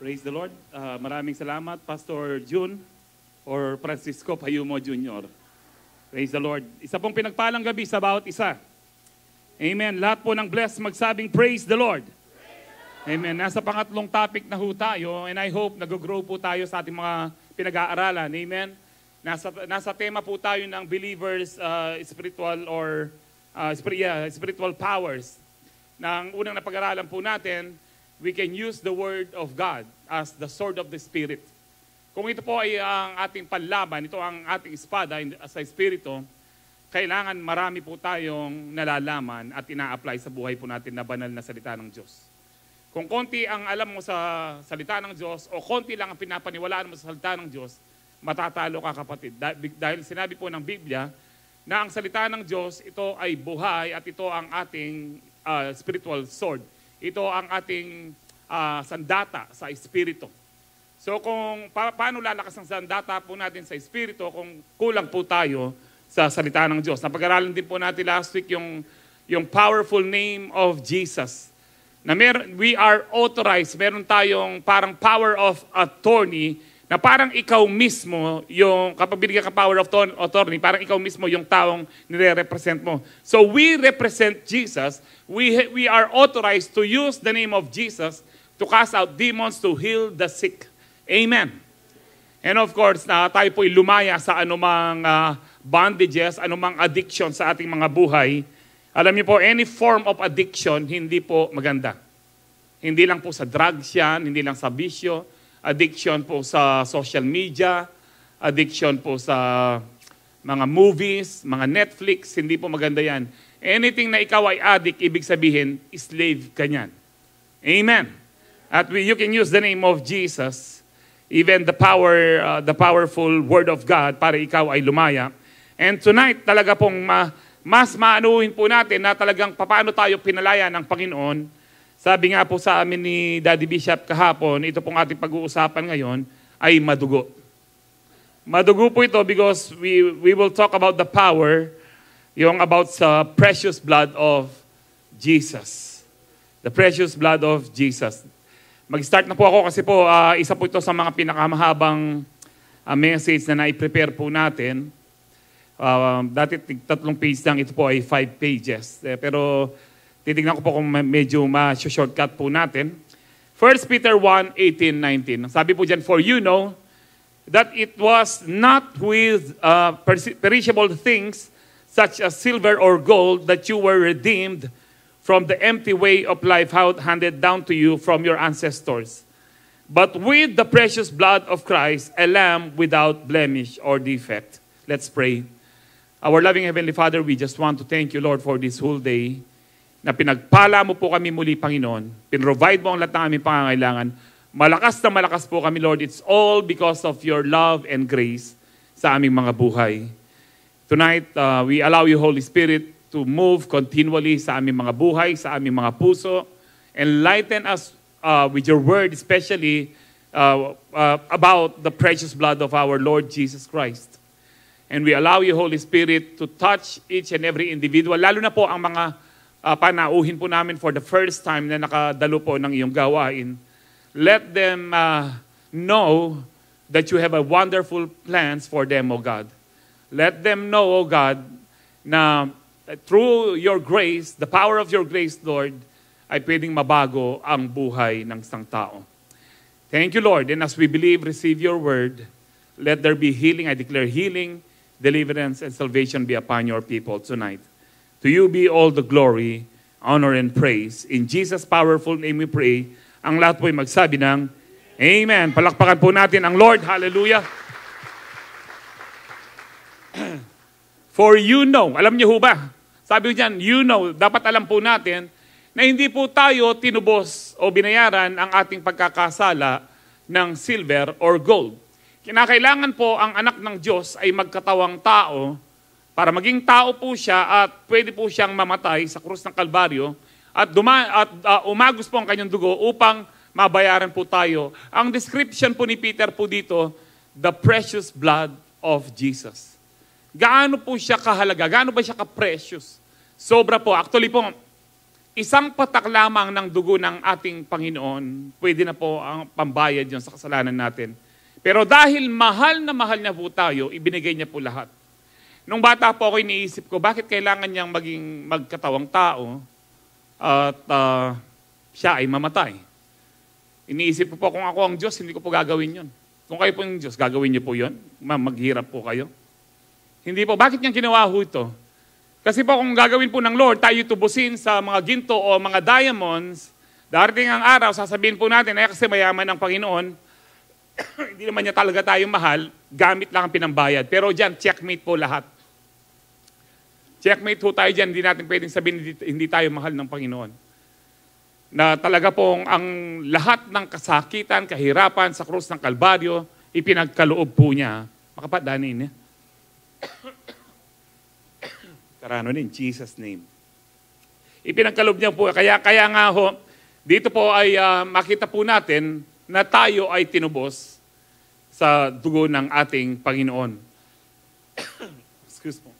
Praise the Lord. Maraming salamat, Pastor June or Francisco Payumo Jr. Praise the Lord. Isa pong pinagpalang gabi sa bawat isa. Amen. Lahat po ng blessed magsabing praise the Lord. Amen. Nasa pangatlong topic na ho tayo and I hope nag-grow po tayo sa ating mga pinag-aaralan. Amen. Nasa tema po tayo ng believers spiritual powers. Nang unang napag-aralan po natin, we can use the Word of God as the sword of the Spirit. Kung ito po ay ang ating panlaban, ito ang ating espada sa Espiritu, kailangan marami po tayong nalalaman at ina-apply sa buhay po natin na banal na salita ng Diyos. Kung konti ang alam mo sa salita ng Diyos o konti lang ang pinapaniwalaan mo sa salita ng Diyos, matatalo ka kapatid. Dahil sinabi po ng Biblia na ang salita ng Diyos, ito ay buhay at ito ang ating spiritual sword. Ito ang ating sandata sa Espiritu. So kung paano lalakas ang sandata po natin sa Espiritu kung kulang po tayo sa salita ng Diyos. Napag-aralan din po natin last week yung powerful name of Jesus. Na we are authorized, meron tayong parang power of attorney na parang ikaw mismo, kapag binigyan ka power of attorney, parang ikaw mismo yung taong nire-represent mo. So we represent Jesus. We are authorized to use the name of Jesus to cast out demons, to heal the sick. Amen. And of course, tayo po'y lumaya sa anumang bondages, anumang addiction sa ating mga buhay. Alam niyo po, any form of addiction, hindi po maganda. Hindi lang po sa drugs yan, hindi lang sa bisyo, addiction po sa social media, addiction po sa mga movies, mga Netflix, hindi po maganda yan. Anything na ikaw ay addict, ibig sabihin, slave ka niyan. Amen. At you can use the name of Jesus, even the powerful word of God para ikaw ay lumaya. And tonight, talaga pong mas maanuhin po natin na talagang paano tayo pinalaya ng Panginoon. Sabi nga po sa amin ni Daddy Bishop kahapon, ito pong ating pag-uusapan ngayon, ay madugo. Madugo po ito because we will talk about the power, yung about sa precious blood of Jesus. The precious blood of Jesus. Mag-start na po ako kasi po, isa po ito sa mga pinakamahabang message na na-prepare po natin. Dati 3 page lang, ito po ay 5 pages. Pero titignan ko po kung medyo ma-shortcut po natin. 1 Peter 1:18-19. Sabi po dyan, for you know that it was not with perishable things such as silver or gold that you were redeemed from the empty way of life handed down to you from your ancestors, but with the precious blood of Christ, a lamb without blemish or defect. Let's pray. Our loving Heavenly Father, we just want to thank you, Lord, for this whole day na pinagpala mo po kami muli, Panginoon. Pinrovide mo ang lahat ng aming pangangailangan. Malakas na malakas po kami, Lord. It's all because of your love and grace sa aming mga buhay. Tonight, we allow you, Holy Spirit, to move continually sa aming mga buhay, sa aming mga puso. Enlighten us with your word, especially about the precious blood of our Lord Jesus Christ. And we allow you, Holy Spirit, to touch each and every individual, lalo na po ang mga panauhin po namin for the first time na nakadalo po ng iyong gawain. Let them know that you have a wonderful plans for them, O God. Let them know, O God, na through your grace, the power of your grace, Lord, ay pwedeng mabago ang buhay ng isang tao. Thank you, Lord. And as we believe, receive your word, let there be healing. I declare healing, deliverance, and salvation be upon your people tonight. To you be all the glory, honor, and praise. In Jesus' powerful name we pray. Ang lahat po'y magsabi ng Amen. Palakpakan po natin ang Lord. Hallelujah. For you know, alam niyo ho ba? Sabi ko dyan, you know, dapat alam po natin na hindi po tayo tinubos o binayaran ang ating pagkakasala ng silver or gold. Kinakailangan po ang anak ng Diyos ay magkatawang tao para maging tao po siya at pwede po siyang mamatay sa krus ng Kalbaryo at umagos po ang kanyang dugo upang mabayaran po tayo. Ang description po ni Peter po dito, the precious blood of Jesus. Gaano po siya kahalaga? Gaano ba siya ka-precious? Sobra po. Actually po, isang patak lamang ng dugo ng ating Panginoon, pwede na po ang pambayad yun sa kasalanan natin. Pero dahil mahal na mahal niya po tayo, ibinigay niya po lahat. Nung bata po ako, iniisip ko, bakit kailangan niyang maging magkatawang tao at siya ay mamatay? Iniisip ko po, kung ako ang Diyos, hindi ko po gagawin yun. Kung kayo po yung Diyos, gagawin niyo po yun? Maghirap po kayo? Hindi po. Bakit niyang ginawa ho ito? Kasi po kung gagawin po ng Lord, tayo tubusin sa mga ginto o mga diamonds, darating ang araw, sasabihin po natin, ay kasi mayaman ng Panginoon, hindi naman niya talaga tayo mahal, gamit lang ang pinambayad. Pero dyan, checkmate po lahat. Checkmate ho tayo dyan, hindi natin pwedeng sabihin hindi tayo mahal ng Panginoon. Na talaga pong ang lahat ng kasakitan, kahirapan sa krus ng Kalbaryo, ipinagkaloob po niya. Makapadanin niya. Karano in Jesus' name. Ipinagkaloob niya po. Kaya nga ho, dito po ay makita po natin na tayo ay tinubos sa dugo ng ating Panginoon. Excuse me.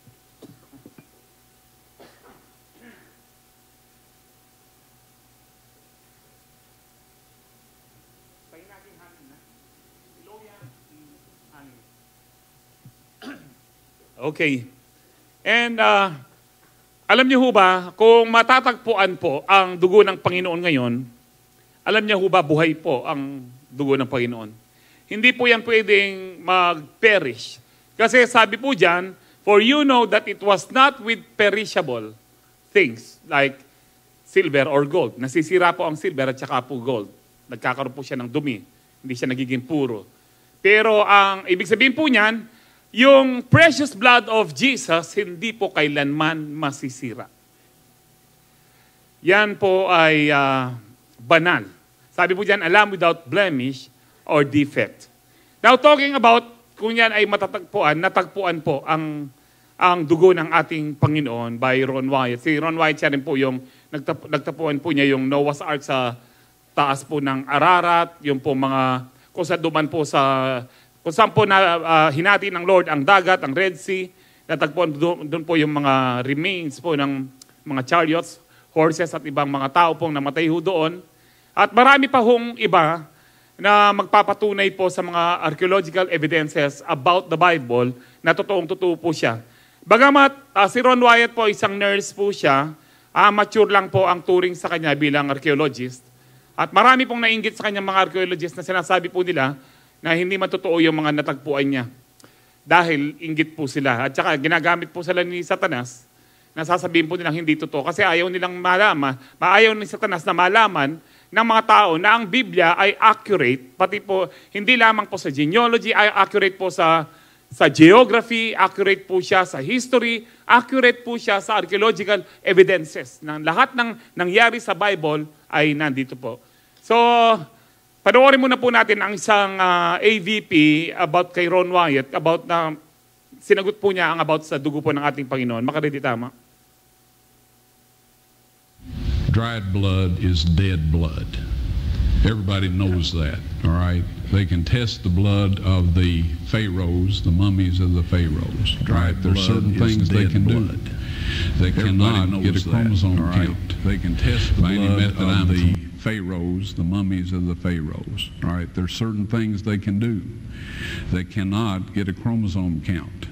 Okay. And alam niyo ho ba, kung matatagpuan po ang dugo ng Panginoon ngayon, alam niyo ho ba, buhay po ang dugo ng Panginoon. Hindi po yan pwedeng mag-perish. Kasi sabi po dyan, for you know that it was not with perishable things like silver or gold. Nasisira po ang silver at saka po gold. Nagkakaroon po siya ng dumi. Hindi siya nagiging puro. Pero ang ibig sabihin po niyan, yung precious blood of Jesus, hindi po kailanman masisira. Yan po ay banal. Sabi po dyan, a lamb without blemish or defect. Now talking about, kung yan ay natagpuan po ang dugo ng ating Panginoon by Ron Wyatt. Si Ron Wyatt siya rin po yung nagtapuan po niya yung Noah's Ark sa taas po ng Ararat, yung po mga, kung sa duman po kung saan po hinati ng Lord ang dagat, ang Red Sea, natagpuan doon po yung mga remains po ng mga chariots, horses at ibang mga tao pong namatay ho doon. At marami pa hong iba na magpapatunay po sa mga archaeological evidences about the Bible na totoong-totoo po siya. Bagamat si Ron Wyatt po isang nurse po siya, amateur lang po ang turing sa kanya bilang archaeologist. At marami pong nainggit sa kanyang mga archaeologist na sinasabi po nila na hindi matotoo yung mga natagpuan niya. Dahil inggit po sila. At saka ginagamit po sila ni Satanas na sasabihin po nilang hindi totoo. Kasi ayaw nilang malaman, maayaw ni Satanas na malaman ng mga tao na ang Biblia ay accurate, pati po, hindi lamang po sa genealogy, ay accurate po sa geography, accurate po siya sa history, accurate po siya sa archaeological evidences. Na lahat ng nangyari sa Bible ay nandito po. So, panoorin muna po natin ang isang AVP about kay Ron Wyatt, about na sinagot po niya ang about sa dugo po ng ating Panginoon. Makaredy tama? Dried blood is dead blood. Everybody knows that, all right? They can test the blood of the pharaohs, the mummies of the pharaohs. Right? There's certain things they can do. They cannot get a chromosome count. They can test the blood of the pharaohs, the mummies of the pharaohs. All right? There's certain things they can do. They cannot get a chromosome count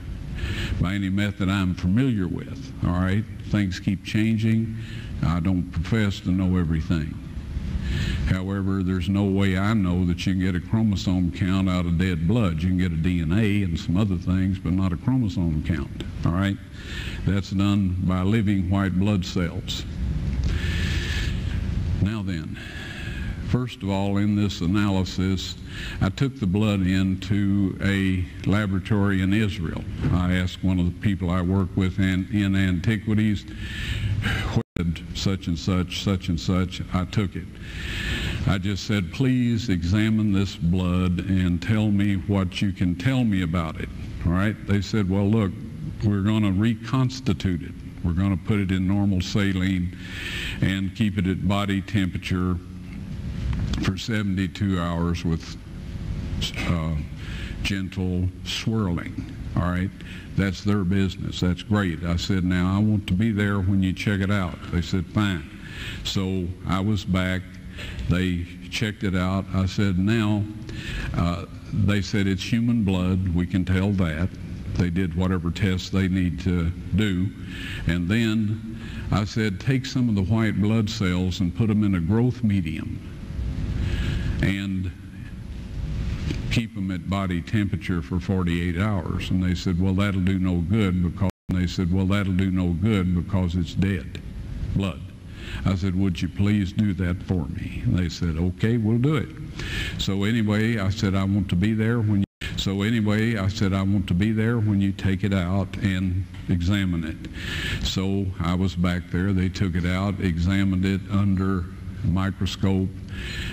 by any method I'm familiar with. All right? Things keep changing. I don't profess to know everything. However, there's no way I know that you can get a chromosome count out of dead blood. You can get a DNA and some other things, but not a chromosome count. All right? That's done by living white blood cells. Now then, first of all, in this analysis, I took the blood into a laboratory in Israel. I asked one of the people I work with in antiquities, such and such, such and such. I took it. I just said, please examine this blood and tell me what you can tell me about it. All right? They said, well, look, we're going to reconstitute it. We're going to put it in normal saline and keep it at body temperature for 72 hours with gentle swirling. All right? That's their business. That's great. I said, now I want to be there when you check it out. They said, fine. So I was back. They checked it out. I said, now, they said it's human blood. We can tell that. They did whatever tests they need to do. And then I said, take some of the white blood cells and put them in a growth medium and keep them at body temperature for 48 hours. And they said, well, that'll do no good because, it's dead blood. I said, would you please do that for me? And they said, okay, we'll do it. So anyway, I said, I want to be there when you take it out and examine it. So I was back there. They took it out, examined it under a microscope,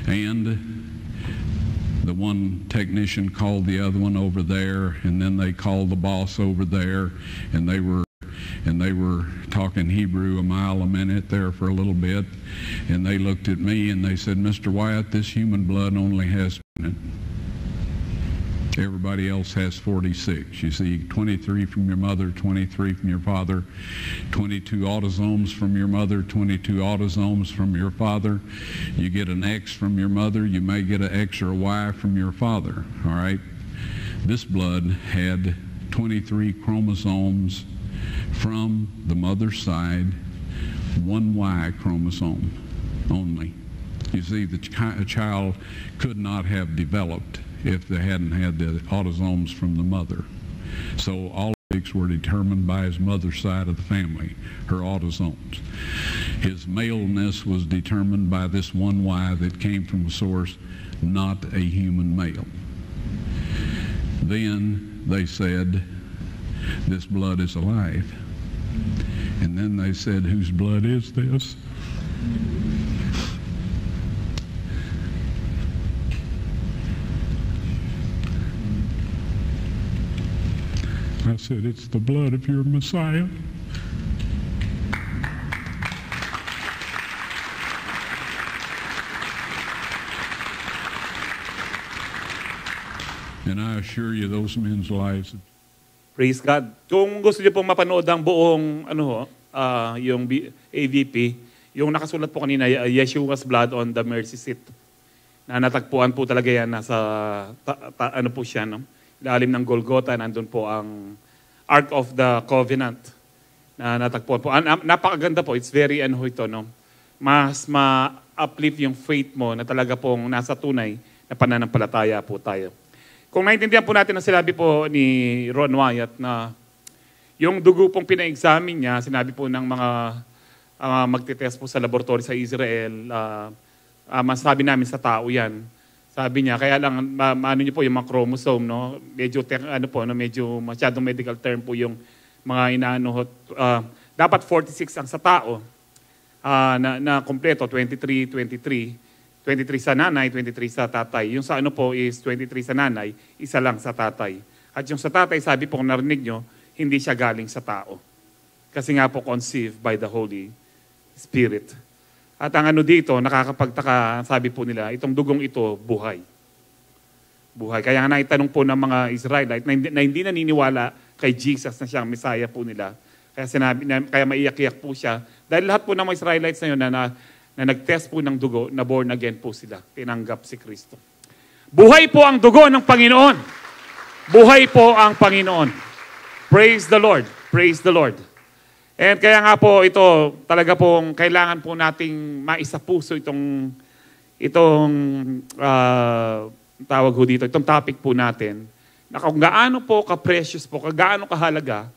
and the one technician called the other one over there, and then they called the boss over there, and they were talking Hebrew a mile a minute there for a little bit, and they looked at me and they said, Mr. Wyatt, this human blood only has in it. Everybody else has 46. You see, 23 from your mother, 23 from your father, 22 autosomes from your mother, 22 autosomes from your father. You get an X from your mother, you may get an X or a Y from your father, all right? This blood had 23 chromosomes from the mother's side, one Y chromosome only. You see, the child could not have developed if they hadn't had the autosomes from the mother. So all were determined by his mother's side of the family, her autosomes. His maleness was determined by this one Y that came from a source, not a human male. Then they said, this blood is alive. And then they said, whose blood is this? I said, it's the blood of your Messiah. And I assure you, those men's lives. Praise God. Kung gusto niyo pong mapanood ang buong yung AVP, yung nakasulat po kanina, Yeshua's blood on the mercy seat. Na natagpuan po talaga yan nasa ano po siya, no? Ilalim ng Golgotha, nandun po ang Ark of the Covenant na natagpuan po. Napakaganda po. It's very no? Mas ma-uplift yung faith mo na talaga pong nasa tunay na pananampalataya po tayo. Kung naintindihan po natin ang sinabi po ni Ron Wyatt na yung dugo pong pina-examine niya, sinabi po ng mga magtitest po sa laboratory sa Israel, masabi namin sa tao yan. Sabi niya, kaya lang, ano niyo po yung mga chromosome, no? Medyo, medyo masyadong medical term po yung mga inaano. Dapat 46 ang sa tao na kompleto, 23 sa nanay, 23 sa tatay. Yung sa ano po is 23 sa nanay, isa lang sa tatay. At yung sa tatay, sabi po, kung narinig nyo, hindi siya galing sa tao. Kasi nga po conceived by the Holy Spirit. At ang ano dito, nakakapagtaka, sabi po nila, itong dugong ito, buhay. Buhay. Kaya nga naitanong po ng mga Israelite na hindi naniniwala kay Jesus na siyang Messiah po nila. Kaya maiyak-iyak po siya. Dahil lahat po ng mga Israelites na yun na nag-test po ng dugo, na born again po sila. Tinanggap si Kristo. Buhay po ang dugo ng Panginoon. Buhay po ang Panginoon. Praise the Lord. Praise the Lord. And kaya nga po ito, talaga pong kailangan po nating maisapuso itong tawag ho dito, itong topic po natin, na kung gaano po ka-precious po, gaano kahalaga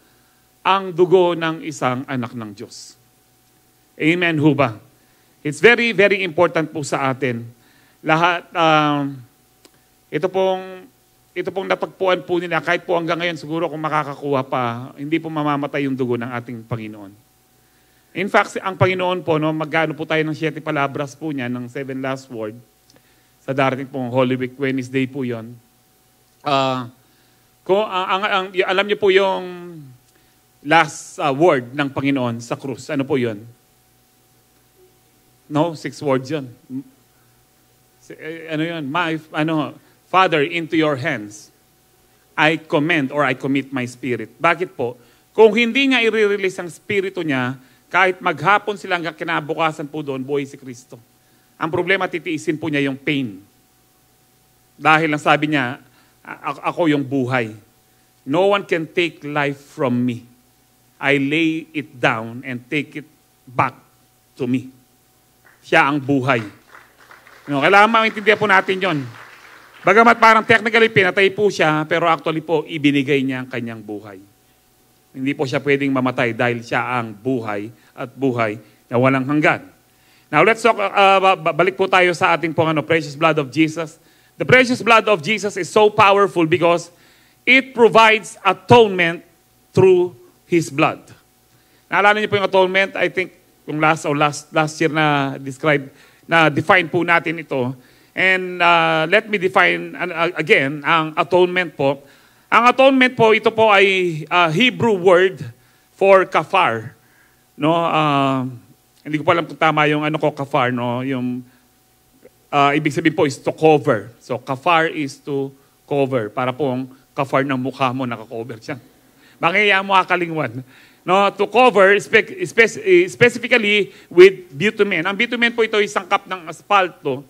ang dugo ng isang anak ng Diyos. Amen ho ba? It's very, very important po sa atin. Lahat, ito pong natagpuan po nila, kahit po hanggang ngayon siguro kung makakakuha pa, hindi po mamamatay yung dugo ng ating Panginoon. In fact, ang Panginoon po, no, magkano po tayo ng 7 palabras po niya, ng 7 last word, sa darating pong Holy Week Wednesday po yun. Alam niyo po yung last word ng Panginoon sa krus. Ano po yun? No, 6 words yun. Ano yun? Father, into your hands, I commend or I commit my spirit. Bakit po? Kung hindi niya i-release ang spirito niya Kahit maghapon sila hanggang kinabukasan po doon, buhay si Kristo. Ang problema, titiisin po niya yung pain. Dahil ang sabi niya, ako yung buhay. No one can take life from me. I lay it down and take it back to me. Siya ang buhay. Kailangan maintindihan po natin yon. Bagamat parang technically pinatay po siya, pero actually po, ibinigay niya ang kanyang buhay. Hindi po siya pwedeng mamatay dahil siya ang buhay at buhay na walang hanggan. Now let's talk, balik po tayo sa ating pong precious blood of Jesus. The precious blood of Jesus is so powerful because it provides atonement through His blood. Naalala niyo po yung atonement? I think yung last year na define po natin ito. And let me define again ang atonement po. Ang atonement po, ito po ay Hebrew word for kafar. No, hindi ko pa alam kung tama yung kafar, no, yung ibig sabihin po is to cover. So kafar is to cover. Para pong kafar ng mukha mo, naka-cover siya. Bakit mo kakalingwan? No, to cover specifically with bitumen. Ang bitumen po ito ay isang cup ng asfalto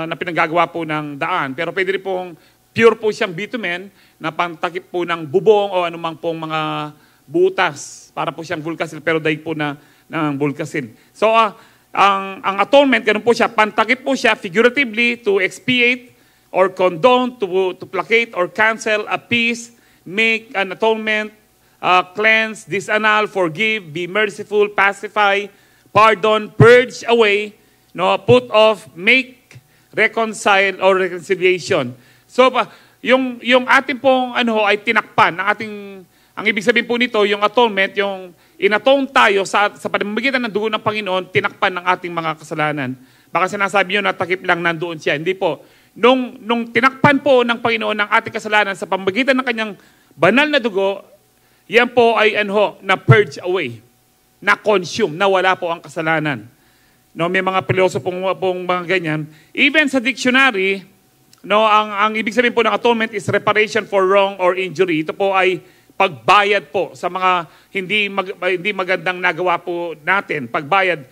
na pinanggagawa po ng daan. Pero pwede rin pong pure po siyang bitumen na pantakip po ng bubong o anumang pong mga butas. Para po siyang vulkasil, pero daig po ng vulkasil. So, ang atonement, ganun po siya, pantakip po siya figuratively to expiate or condone, to placate or cancel, appease, make an atonement, cleanse, disannul, forgive, be merciful, pacify, pardon, purge away, no, put off, make, reconcile, or reconciliation. So, yung ating pong ay tinakpan, ang ibig sabihin po nito, yung atonement, yung inatone tayo sa pamamagitan ng dugo ng Panginoon, tinakpan ng ating mga kasalanan. Baka sinasabi nyo na takip lang nandoon siya. Hindi po. Nung tinakpan po ng Panginoon ng ating kasalanan sa pamamagitan ng kanyang banal na dugo, yan po ay na purge away, na consume, na wala po ang kasalanan. No, may mga pilosopong mga ganyan. Even sa dictionary, no, ang ibig sabihin po ng atonement is reparation for wrong or injury. Ito po ay pagbayad po sa mga hindi magandang nagawa po natin. Pagbayad.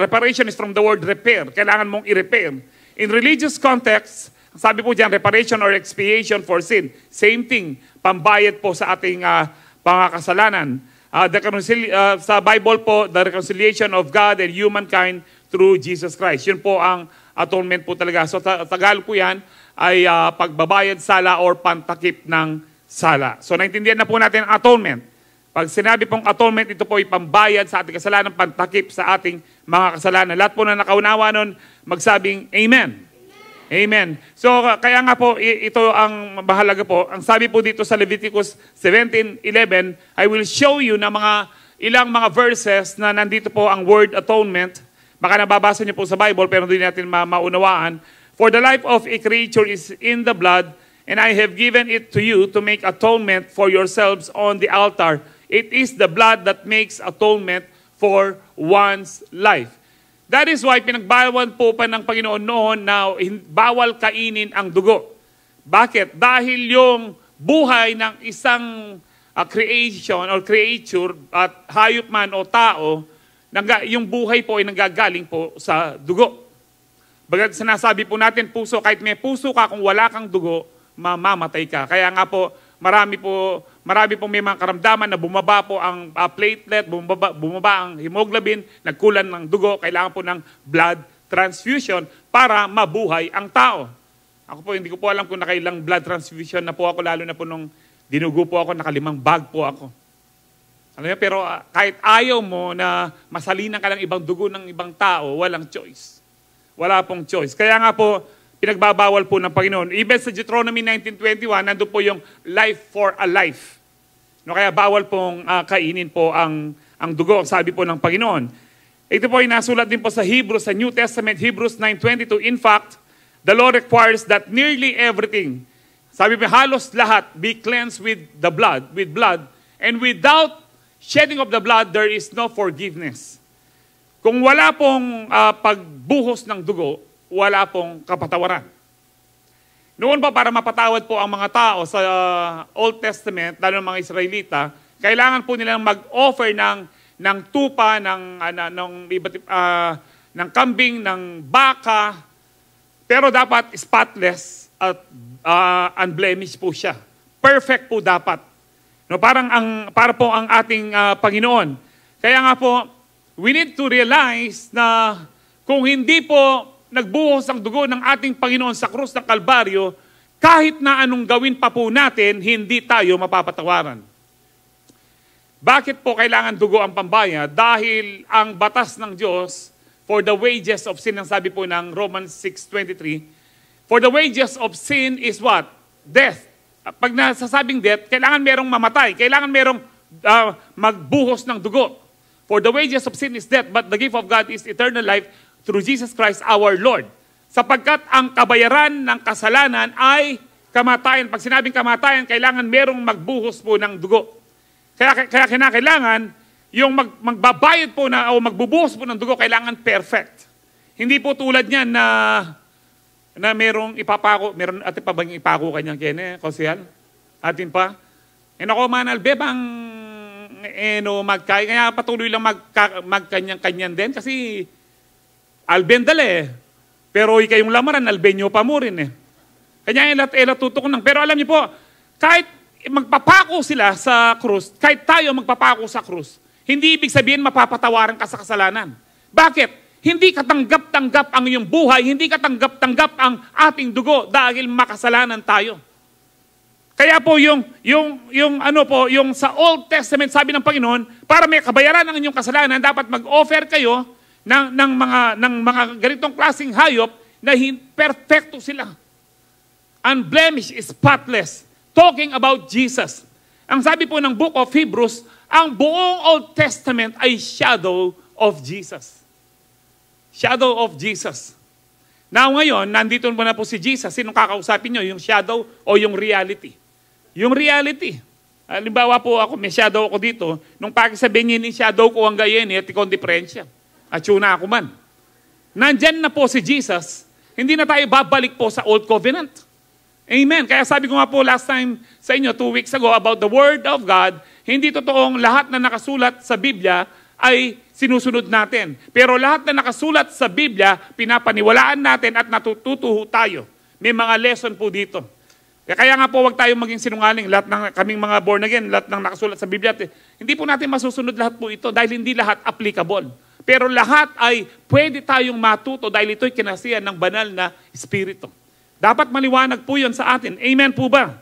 Reparation is from the word repair. Kailangan mong i-repair. In religious context, sabi po diyan, reparation or expiation for sin. Same thing. Pambayad po sa ating mga kasalanan. Sa Bible po, the reconciliation of God and humankind through Jesus Christ. Yun po ang atonement po talaga. So Tagalog po yan ay pagbabayad sala or pantakip ng sala. So naintindihan na po natin ang atonement. Pag sinabi pong atonement, ito po ay pambayad sa ating kasalanan, pantakip sa ating mga kasalanan. Lahat po na nakaunawa nun, magsabing Amen. Amen. So kaya nga po, ito ang mahalaga po. Ang sabi po dito sa Leviticus 17:11, I will show you na ilang mga verses na nandito po ang word atonement. Baka nababasa niyo po sa Bible pero hindi natin maunawaan. For the life of a creature is in the blood, and I have given it to you to make atonement for yourselves on the altar. It is the blood that makes atonement for one's life. That is why pinagbawal po pa ng Panginoon noon na bawal kainin ang dugo. Bakit? Dahil yung buhay ng isang creation or creature at hayop man o tao, yung buhay po ay nanggagaling po sa dugo. Bagat sinasabi po natin, puso, kahit may puso ka, kung wala kang dugo, mamamatay ka. Kaya nga po, marami po may mga karamdaman na bumaba po ang platelet, bumaba ang hemoglobin, nagkulan ng dugo, kailangan po ng blood transfusion para mabuhay ang tao. Ako po, hindi ko po alam kung nakailang blood transfusion na po ako, lalo na po nung dinugo po ako, 5 bag po ako. Alam niyo, pero kahit ayaw mo na masalinan ka ng ibang dugo ng ibang tao, walang choice. Wala pong choice. Kaya nga po, pinagbabawal po ng Panginoon. Even sa Deuteronomy 19:21, nandun po yung life for a life. No, kaya bawal pong kainin po ang dugo, sabi po ng Panginoon. Ito po ay nasulat din po sa Hebrews, sa New Testament, Hebrews 9:22. In fact, the law requires that nearly everything, sabi po, halos lahat, be cleansed with blood, and without shedding of the blood, there is no forgiveness. Kung wala pong pagbuhos ng dugo, wala pong kapatawaran. Noon pa, para mapatawad po ang mga tao sa Old Testament, lalo ng mga Israelita, kailangan po nilang mag-offer ng ng tupa, ng kambing, ng baka, pero dapat spotless at unblemished po siya. Perfect po dapat. No, para po ang ating Panginoon. Kaya nga po, we need to realize na kung hindi po nagbuhos ang dugo ng ating Panginoon sa krus ng Kalbaryo, kahit na anong gawin pa po natin, hindi tayo mapapatawaran. Bakit po kailangan dugo ang pambayad? Dahil ang batas ng Diyos, for the wages of sin, ang sabi po ng Romans 6:23, for the wages of sin is what? Death. Pag nasasabing death, kailangan merong mamatay. Kailangan merong magbuhos ng dugo. For the wages of sin is death, but the gift of God is eternal life through Jesus Christ our Lord. Sapagkat ang kabayaran ng kasalanan ay kamatayan. Pag sinabing kamatayan, kailangan merong magbuhos po ng dugo. Kaya kinakailangan, yung magbabayad po o magbubuhos po ng dugo, kailangan perfect. Hindi po tulad niyan na merong ipapako, meron atin pa bang ipako kanyang kene, Kosyan? Atin pa? Ako manal, bebang magkay, kaya patuloy lang magkanyang-kanyan din, kasi albendale, pero ikayong lamaran, albenyo pa mo rin eh. Kanya elat tutok nang. Pero alam niyo po, kahit magpapako sila sa krus, kahit tayo magpapako sa krus, hindi ibig sabihin mapapatawaran ka sa kasalanan. Bakit? Hindi katanggap-tanggap ang iyong buhay, hindi katanggap-tanggap ang ating dugo dahil makasalanan tayo. Kaya po yung sa Old Testament sabi ng Panginoon, para may kabayaran ang inyong kasalanan, dapat mag-offer kayo ng mga ganitong klaseng hayop na perfecto sila. Unblemished, spotless. Talking about Jesus. Ang sabi po ng Book of Hebrews, ang buong Old Testament ay shadow of Jesus. Shadow of Jesus. Now ngayon, nandito na po si Jesus. Sinong kakausapin nyo? Yung shadow o yung reality? Yung reality. Halimbawa po ako, may shadow ako dito. Nung pakisabihin niya, shadow ko ang gayen, at ikon diferensya. At yun na ako man. Nandyan na po si Jesus. Hindi na tayo babalik po sa Old Covenant. Amen. Kaya sabi ko nga po last time sa inyo, 2 weeks ago, about the Word of God, hindi totoong lahat na nakasulat sa Biblia ay sinusunod natin. Pero lahat na nakasulat sa Biblia, pinapaniwalaan natin at natututo tayo. May mga lesson po dito. Kaya nga po, wag tayong maging sinungaling. Lahat ng kaming mga born again, lahat ng nakasulat sa Biblia, hindi po natin masusunod lahat po ito dahil hindi lahat applicable. Pero lahat ay pwede tayong matuto dahil ito'y kinasiyan ng banal na Espiritu. Dapat maliwanag po yun sa atin. Amen po ba?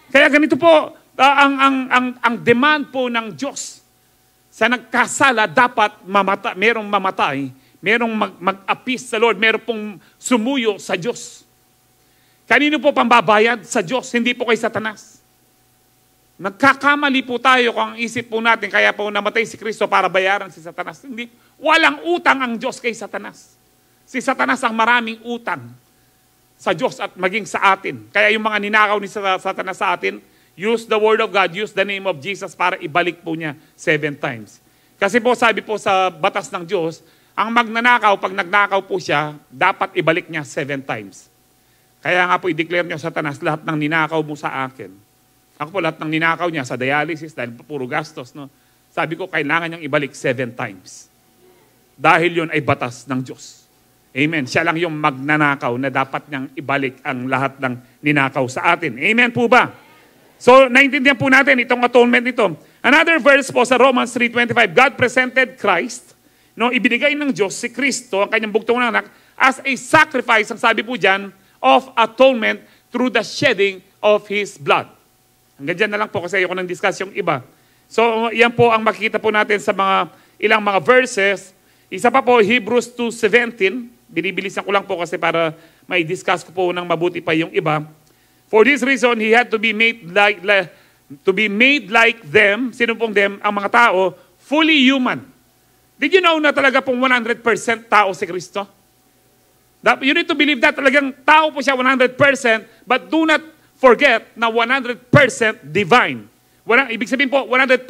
Kaya ganito po, ang demand po ng Diyos sa nagkasala, dapat merong mamatay, merong mag-appease sa Lord, merong pong sumuyo sa Diyos. Kanino po pambabayad? Sa Diyos, hindi po kay Satanas. Nagkakamali po tayo kung ang isip po natin, kaya po namatay si Kristo para bayaran si Satanas. Hindi. Walang utang ang Diyos kay Satanas. Si Satanas ang maraming utang sa Diyos at maging sa atin. Kaya yung mga ninakaw ni Satanas sa atin, use the word of God, use the name of Jesus para ibalik po niya 7 times. Kasi po sabi po sa batas ng Diyos, ang magnanakaw, pag nagnakaw po siya, dapat ibalik niya 7 times. Kaya nga po i-declare niyo Satanas, lahat ng ninakaw mo sa akin. Ako po lahat ng ninakaw niya sa dialysis dahil puro gastos. No? Sabi ko, kailangan niyang ibalik 7 times. Dahil yun ay batas ng Diyos. Amen. Siya lang yung magnanakaw na dapat niyang ibalik ang lahat ng ninakaw sa atin. Amen po ba? So, naintindihan po natin itong atonement nito. Another verse po sa Romans 3:25, God presented Christ, no, ibinigay ng Diyos si Kristo, ang kanyang bugtong anak, as a sacrifice, ang sabi po dyan, of atonement through the shedding of His blood. Hanggang dyan na lang po kasi ayoko nang discuss yung iba. So, yan po ang makikita po natin sa ilang mga verses. Isa pa po, Hebrews 2:17. Binibilisan ko lang po kasi para may discuss ko po ng mabuti pa yung iba. For this reason, He had to be made like them. Sino pong them? Ang mga tao, fully human. Did you know na talaga pong 100% tao si Kristo? You need to believe that talagang tao po siya 100%, but do not forget na 100% divine. Ibig sabihin po, 100%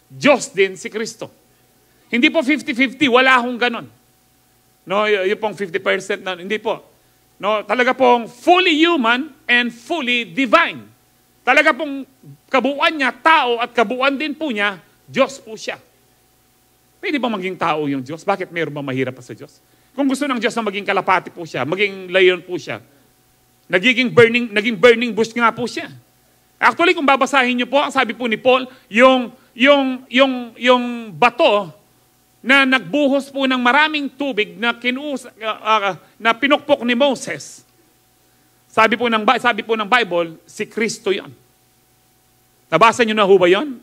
Diyos din si Kristo. Hindi po 50-50, wala akong ganon. No, yung pong 50% na, hindi po. No, talaga pong fully human and fully divine. Talaga pong kabuuan niya, tao at kabuuan din po niya, Diyos po siya. Pwede ba maging tao yung Diyos? Bakit mayroon ba mahirap pa sa Diyos? Kung gusto ng Diyos na maging kalapati po siya, maging lion po siya, naging burning bush nga po siya. Actually, kung babasahin niyo po, ang sabi po ni Paul, yung bato na nagbuhos po ng maraming tubig na na pinukpok ni Moses. Sabi po ng Bible, si Kristo 'yon. Nabasa niyo na ho ba 'yon?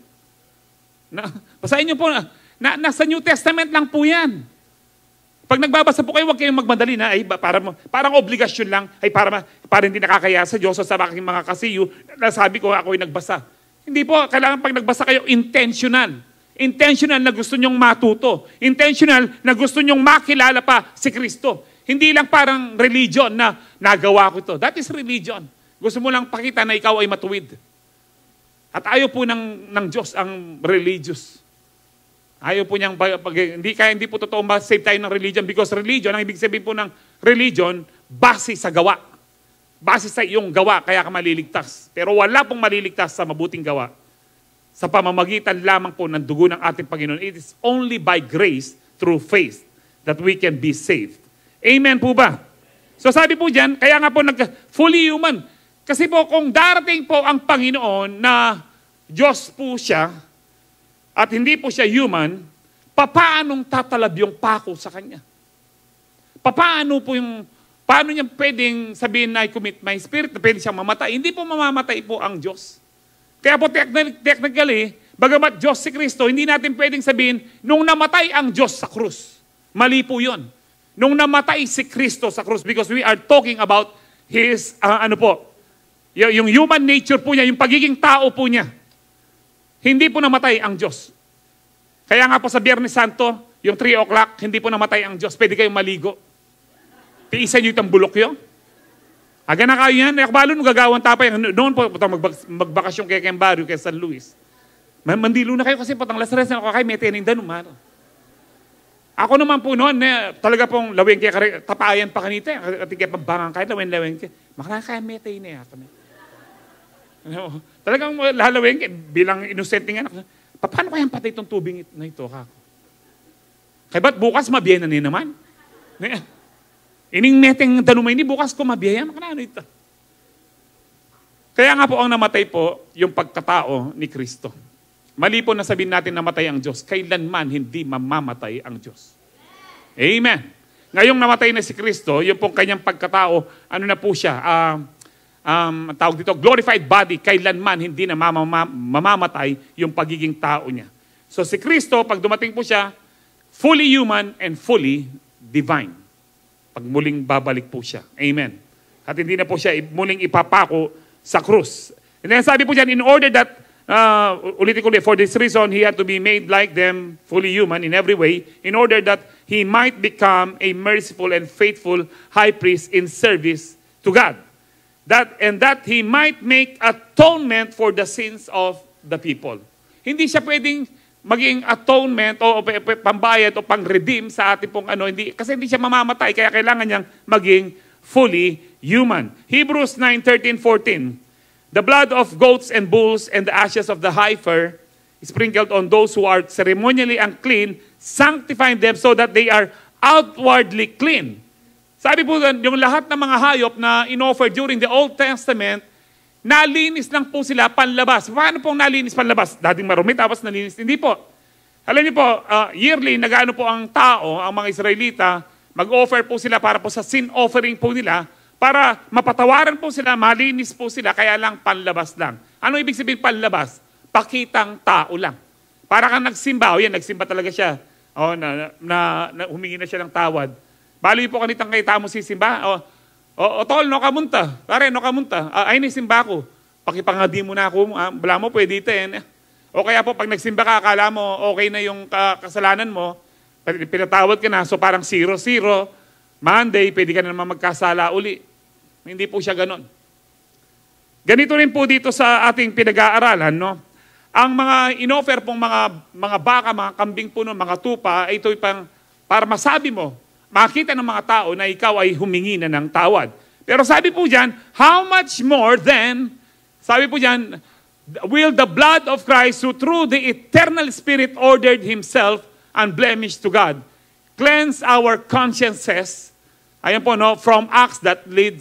Basahin niyo po nasa New Testament lang po 'yan. Pag nagbabasa po kayo, huwag kayong magmadali na, parang obligasyon lang, para hindi nakakaya sa Diyos o sa aking mga kasiyo, nasabi ko, ako'y nagbasa. Hindi po, kailangan pag nagbasa kayo, intentional. Intentional na gusto nyong matuto. Intentional na gusto nyong makilala pa si Kristo. Hindi lang parang religion na nagawa ko ito. That is religion. Gusto mo lang pakita na ikaw ay matuwid. At ayaw po ng Diyos ang religious. Ayaw po niyang, hindi po totoo ma-save tayo ng religion because religion, ang ibig sabihin po ng religion, base sa gawa. Base sa iyong gawa, kaya ka maliligtas. Pero wala pong maliligtas sa mabuting gawa. Sa pamamagitan lamang po ng dugo ng ating Panginoon. It is only by grace, through faith, that we can be saved. Amen po ba? So sabi po dyan, kaya nga po fully human. Kasi po kung darating po ang Panginoon na Diyos po siya, at hindi po siya human, paanong tatalab yung pako sa kanya? Paano niya pwedeng sabihin na I commit my spirit, na pwede siyang mamatay? Hindi po mamamatay po ang Diyos. Kaya po technically, bagamat Diyos si Kristo, hindi natin pwedeng sabihin, nung namatay ang Diyos sa krus. Mali po yun. Nung namatay si Kristo sa krus, because we are talking about His, yung human nature po niya, yung pagiging tao po niya. Hindi po namatay ang Diyos. Kaya nga po sa Biyernes Santo, yung 3 o'clock, hindi po namatay ang Diyos. Pwede kayong maligo. Tiisan nyo itong bulok yun. Aga na kayo yan. Akbalo nung gagawan tapay. Noon po, magbakasyon kay Kembaryo, kay San Luis. Mandilo na kayo kasi patang lasres na ako kay may tening danumano. Ako naman po noon, talaga pong laweng kaya tapayan pa kanita. Ating kaya pambangan kahit laweng kaya. Makakaya metay na yata. Talagang lalawin, bilang innocent nga, paano kayang patay itong tubig na ito, kako? Kaya ba't bukas mabiyay na niya naman? Ining meteng danumay ni bukas ko mabiyay, makanano ito? Kaya nga po ang namatay po, yung pagkatao ni Kristo. Mali po na sabihin natin namatay ang Diyos, kailanman hindi mamamatay ang Diyos. Amen. Ngayong namatay na si Kristo, yung pong kanyang pagkatao, ano na po siya, tawag dito, glorified body, kailanman hindi na mamamatay yung pagiging tao niya. So si Kristo, pag dumating po siya, fully human and fully divine. Pag muling babalik po siya. Amen. At hindi na po siya muling ipapako sa krus. And then sabi po dyan, in order that, ulitin ko ulit, for this reason, He had to be made like them, fully human in every way, in order that He might become a merciful and faithful high priest in service to God. That He might make atonement for the sins of the people. Hindi siya pwedeng maging atonement o pambayad o pang-redeem sa ating pong kasi hindi siya mamamatay, kaya kailangan niyang maging fully human. Hebrews 9:13-14. The blood of goats and bulls and the ashes of the heifer sprinkled on those who are ceremonially unclean, sanctifying them so that they are outwardly clean. Sabi po, yung lahat ng mga hayop na in-offer during the Old Testament, nalinis lang po sila panlabas. Paano pong nalinis panlabas? Dating marumi, tapos nalinis. Hindi po. Alam niyo po, yearly, nag-ano po ang tao, ang mga Israelita, mag-offer po sila para po sa sin offering po nila, para mapatawaran po sila, malinis po sila, kaya lang panlabas lang. Ano ibig sabihin panlabas? Pakitang tao lang. Para kang nagsimba, nagsimba talaga siya. Humingi na siya ng tawad. Bali po kanitang kay tamo sisimba. Tol, no kamunta. Pare, no kamunta. Ay, nisimba ko. Pakipangadi mo na ako. Wala mo, pwede ito. O kaya po, pag nagsimba ka, akala mo, okay na yung kasalanan mo, pinatawad ka na, so parang 0-0. Monday, pwede ka na naman magkasala uli. Hindi po siya ganon. Ganito rin po dito sa ating pinag-aaralan, no? Ang mga inoffer pong mga baka, mga kambing po, mga tupa, ito para masabi mo, makita ng mga tao na ikaw ay humingi na ng tawad. Pero sabi po dyan, how much more then, sabi po dyan, will the blood of Christ, who through the eternal Spirit ordered Himself unblemished to God. Cleanse our consciences, ayan po, no, from acts that lead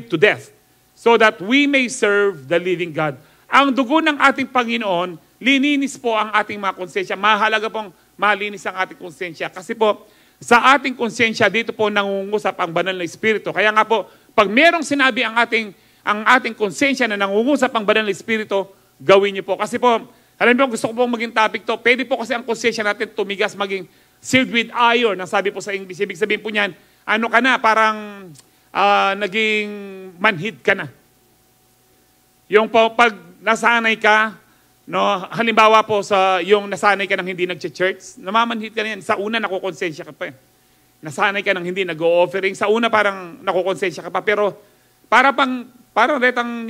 to death, so that we may serve the living God. Ang dugo ng ating Panginoon, lininis po ang ating mga konsensya. Mahalaga pong malinis ang ating konsensya. Kasi po, sa ating konsensya, dito po nangungusap ang banal na Espiritu. Kaya nga po, pag merong sinabi ang ating konsensya na nangungusap ang banal na Espiritu, gawin niyo po. Kasi po, alam mo, gusto ko pong maging topic to. Pwede po kasi ang konsensya natin tumigas, maging sealed with iron. Ang sabi po sa English, ibig sabihin po niyan, ano ka na, parang naging manhid ka na. Yung po, pag nasanay ka, no, halimbawa po sa yung nasanay ka ng hindi nag-church, namamanhid ka na yan. Sa una, nakukonsensya ka pa eh. Nasanay ka ng hindi nag-o-offering. Sa una, parang nakukonsensya ka pa. Pero, parang retang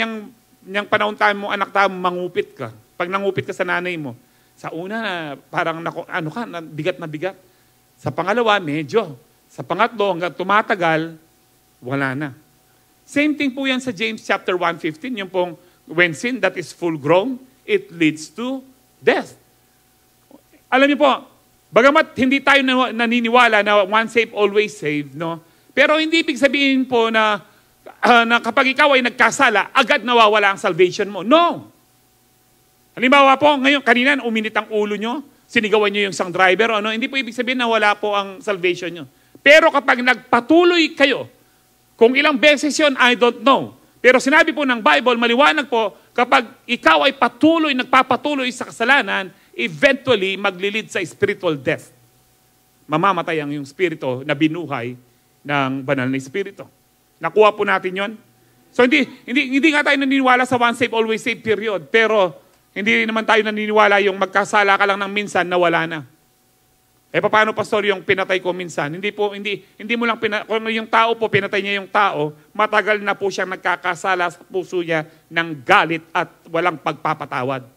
niyang panahon tayo mo, anak tayo, mangupit ka. Pag nangupit ka sa nanay mo, sa una, parang bigat na bigat. Sa pangalawa, medyo. Sa pangatlo, hanggang tumatagal, wala na. Same thing po yan sa James chapter 1:15, yung pong, when sin that is full grown, it leads to death. Alam niyo po, bagamat hindi tayo naniniwala na once saved, always saved, no? Pero hindi ibig sabihin po na kapag ikaw ay nagkasala, agad nawawala ang salvation mo. No! Halimbawa po, ngayon, kanina uminit ang ulo nyo, sinigawan nyo yung isang driver, ano? Hindi po ibig sabihin na wala po ang salvation nyo. Pero kapag nagpatuloy kayo, kung ilang beses yun, I don't know. Pero sinabi po ng Bible, maliwanag po, kapag ikaw ay nagpapatuloy sa kasalanan, eventually maglilid sa spiritual death. Mamamatay ang yung spirito na binuhay ng banal na spirito. Nakuha po natin yon. So hindi nga tayo naniniwala sa once saved, always saved period. Pero hindi naman tayo naniniwala yung magkasala ka lang ng minsan na wala na. Paano, pastor, yung pinatay ko minsan? Hindi mo lang kung yung tao po, pinatay niya yung tao, matagal na po siyang nagkakasala sa puso niya ng galit at walang pagpapatawad.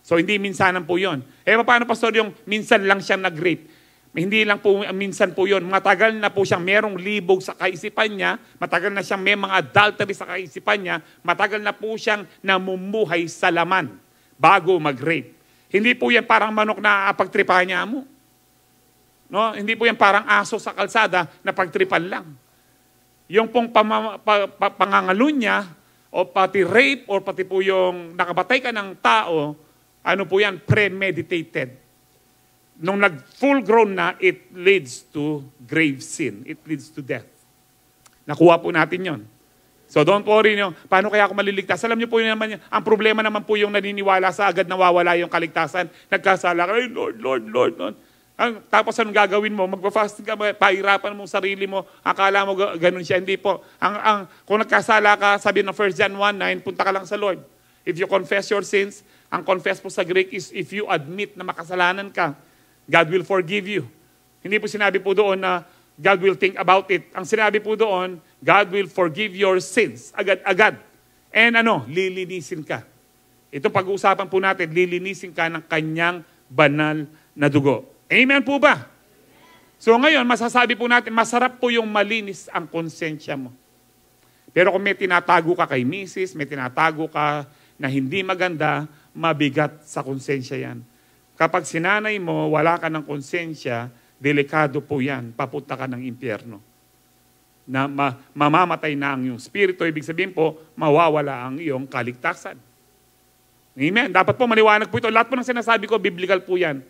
So hindi minsanan po yun. Paano, pastor, yung minsan lang siyang nag-rape? Hindi lang po minsan po yun. Matagal na po siyang merong libog sa kaisipan niya, matagal na siyang may mga adultery sa kaisipan niya, matagal na po siyang namumuhay sa laman bago mag-rape. Hindi po yan parang manok na pagtripahan niya mo. No, hindi po yan parang aso sa kalsada na pagtripan lang. Yung pong pangangalun niya, o pati rape, o pati po yung nakabatay ka ng tao, ano po yan, premeditated. Nung nag-full grown na, it leads to grave sin. It leads to death. Nakuha po natin yon. So don't worry nyo, paano kaya ako maliligtas? Alam nyo po yun naman, ang problema naman po yung naniniwala sa agad nawawala yung kaligtasan. Nagkasala ka, ay Lord, Lord, Lord, Lord. Tapos anong gagawin mo? Magpa-fasting ka, pahirapan mo sarili mo, akala mo ganun siya. Hindi po. Kung nagkasala ka, sabi ng 1 John 1:9, punta ka lang sa Lord. If you confess your sins, ang confess po sa Greek is if you admit na makasalanan ka, God will forgive you. Hindi po sinabi po doon na God will think about it. Ang sinabi po doon, God will forgive your sins. Agad-agad. And lilinisin ka. Ito pag-uusapan po natin, lilinisin ka ng kanyang banal na dugo. Amen po ba? So ngayon, masasabi po natin, masarap po yung malinis ang konsensya mo. Pero kung may tinatago ka kay misis, may tinatago ka na hindi maganda, mabigat sa konsensya yan. Kapag sinanay mo, wala ka ng konsensya, delikado po yan, papunta ka ng impyerno. Na mamamatay na ang iyong spirito, ibig sabihin po, mawawala ang iyong kaligtasan. Amen? Dapat po maliwanag po ito. Lahat po ng sinasabi ko, biblical po yan.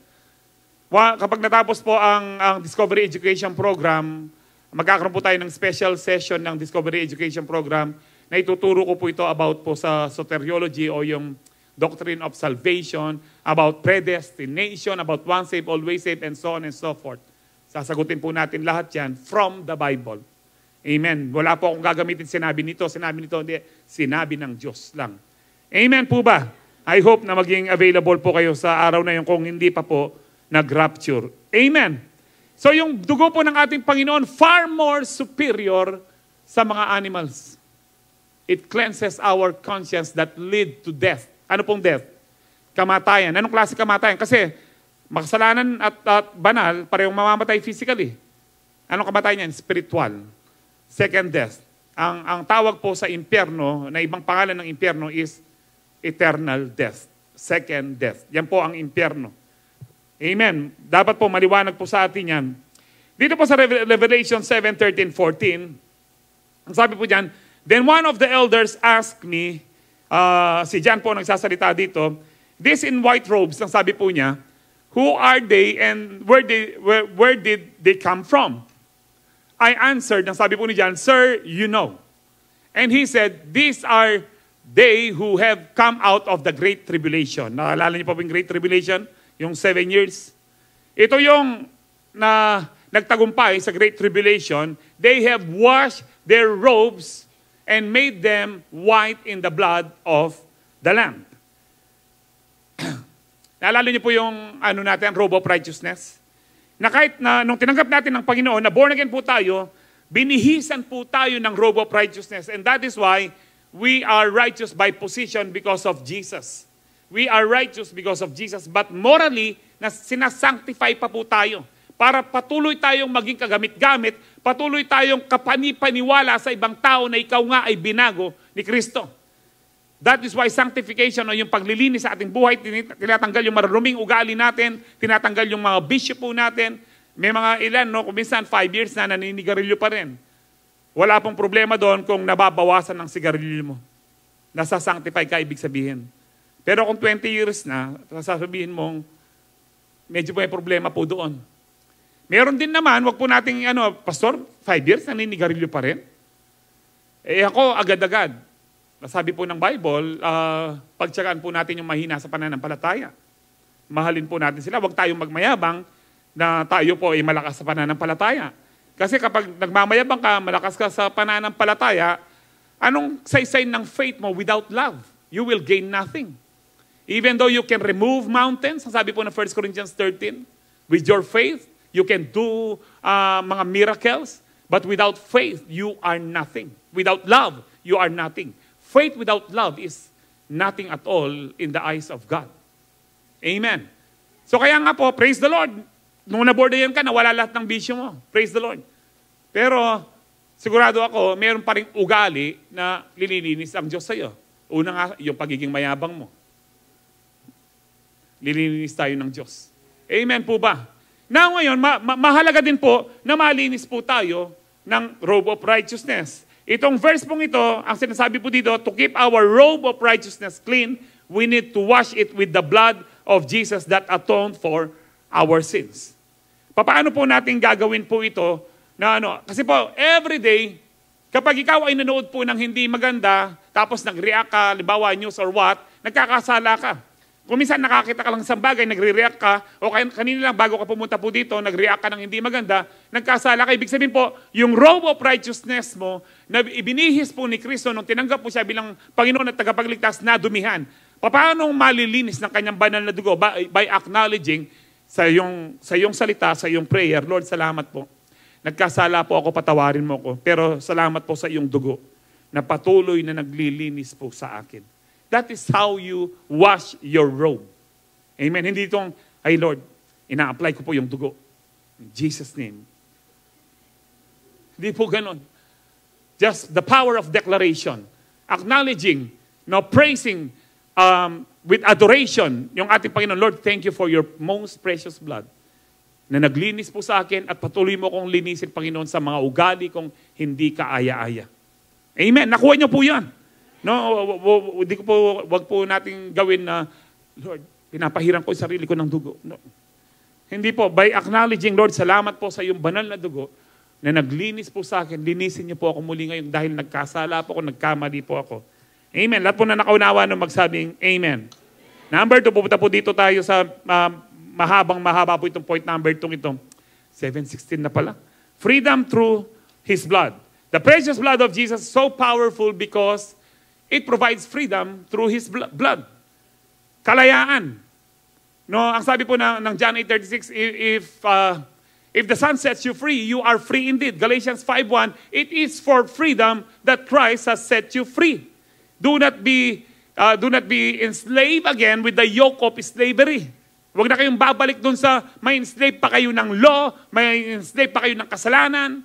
Kapag natapos po ang Discovery Education Program, magkakaroon po tayo ng special session ng Discovery Education Program na ituturo ko po ito about po sa soteriology o yung doctrine of salvation, about predestination, about once saved, always saved, and so on and so forth. Sasagutin po natin lahat yan from the Bible. Amen. Wala po akong gagamitin sinabi nito, hindi. Sinabi ng Diyos lang. Amen po ba? I hope na maging available po kayo sa araw na yun kung hindi pa po nag-rapture. Amen. So yung dugo po ng ating Panginoon, far more superior sa mga animals. It cleanses our conscience that lead to death. Ano pong death? Kamatayan. Anong klase kamatayan? Kasi makasalanan at banal, parehong mamamatay physically. Anong kamatayan yan? Spiritual. Second death. Ang tawag po sa impyerno, na ibang pangalan ng impyerno is eternal death. Second death. Yan po ang impyerno. Amen. Dapat po maliwanag po sa atin yan. Dito po sa Revelation 7:13-14, ang sabi po dyan, then one of the elders asked me, si John po nagsasalita dito, this in white robes, ang sabi po niya, who are they and where did they come from? I answered, ang sabi po ni John, sir, you know. And he said, these are they who have come out of the Great Tribulation. Naalala niyo po yung Great Tribulation? Yung 7 years. Ito yung nagtagumpay sa Great Tribulation. They have washed their robes and made them white in the blood of the Lamb. Naalala niyo po yung robe of righteousness? Na kahit na nung tinanggap natin ng Panginoon, na born again po tayo, binihisan po tayo ng robe of righteousness. And that is why we are righteous by position because of Jesus. We are righteous because of Jesus. But morally, sinasanctify pa po tayo. Para patuloy tayong maging kagamit-gamit, patuloy tayong kapanipaniwala sa ibang tao na ikaw nga ay binago ni Kristo. That is why sanctification o yung paglilinis sa ating buhay, tinatanggal yung maruruming ugali natin, tinatanggal yung mga bisyo po natin. May mga ilan, kung minsan 5 years na naninigarilyo pa rin. Wala pong problema doon kung nababawasan ng sigarilyo mo. Nasa-sanctify ka, ibig sabihin. Pero kung 20 years na, sasabihin mong, medyo may problema po doon. Meron din naman, wag po nating, Pastor, 5 years, naninigarilyo pa rin? Ako, agad-agad. Sabi po ng Bible, pagtsagaan po natin yung mahina sa pananampalataya. Mahalin po natin sila. Huwag tayong magmayabang na tayo po ay malakas sa pananampalataya. Kasi kapag nagmamayabang ka, malakas ka sa pananampalataya, anong saysay ng faith mo without love? You will gain nothing. Even though you can remove mountains, sabi po ng 1 Corinthians 13, with your faith, you can do mga miracles, but without faith, you are nothing. Without love, you are nothing. Faith without love is nothing at all in the eyes of God. Amen. So kaya nga po, praise the Lord. Nung nabordayan ka, nawala lahat ng bisyo mo. Praise the Lord. Pero, sigurado ako, meron pa rin ugali na lililinis ang Diyos sa'yo. Una nga, yung pagiging mayabang mo. Lililinis tayo ng Diyos. Amen po ba? Na ngayon, mahalaga din po na malinis po tayo ng robe of righteousness. Itong verse pong ito, ang sinasabi po dito, to keep our robe of righteousness clean, we need to wash it with the blood of Jesus that atoned for our sins. Paano po natin gagawin po ito? Kasi po, every day, kapag ikaw ay nanood po ng hindi maganda, tapos nag-react ka, libawa news or what, nagkakasala ka. Kung minsan nakakita ka lang sa bagay, nagre-react ka, o kanina lang bago ka pumunta po dito, nag-react ka ng hindi maganda, nagkasala ka. Ibig sabihin po, yung robe of righteousness mo, na ibinihis po ni Kristo nung tinanggap po siya bilang Panginoon at tagapagligtas na dumihan. Paano malilinis ng kanyang banal na dugo? By acknowledging sa iyong salita, sa iyong prayer, Lord, salamat po. Nagkasala po ako, patawarin mo ko. Pero salamat po sa iyong dugo na patuloy na naglilinis po sa akin. That is how you wash your robe. Amen. Hindi itong, ay Lord, ina-apply ko po yung dugo. In Jesus' name. Hindi po ganun. Just the power of declaration. Acknowledging, praising with adoration yung ating Panginoon. Lord, thank you for your most precious blood na naglinis po sa akin at patuloy mo kong linisin, Panginoon, sa mga ugali kong hindi kaaya-aya. Amen. Nakuha niyo po yan. Wag po nating gawin na, Lord, pinapahiran ko yung sarili ko ng dugo. No. Hindi po. By acknowledging, Lord, salamat po sa iyong banal na dugo na naglinis po sa akin. Linisin niyo po ako muli ngayon dahil nagkasala po ako, nagkamali po ako. Amen. Lahat po na nakaunawa nung magsabing Amen. Number 2, pupunta po dito tayo sa mahaba po itong point number 2 ito. 7:16 na pala. Freedom through His blood. The precious blood of Jesus is so powerful because it provides freedom through His blood. Kalayaan. Ang sabi po ng John 8:36, if the Son sets you free, you are free indeed. Galatians 5:1, it is for freedom that Christ has set you free. Do not be enslaved again with the yoke of slavery. Huwag na kayong babalik dun sa may enslave pa kayo ng law, may enslave pa kayo ng kasalanan.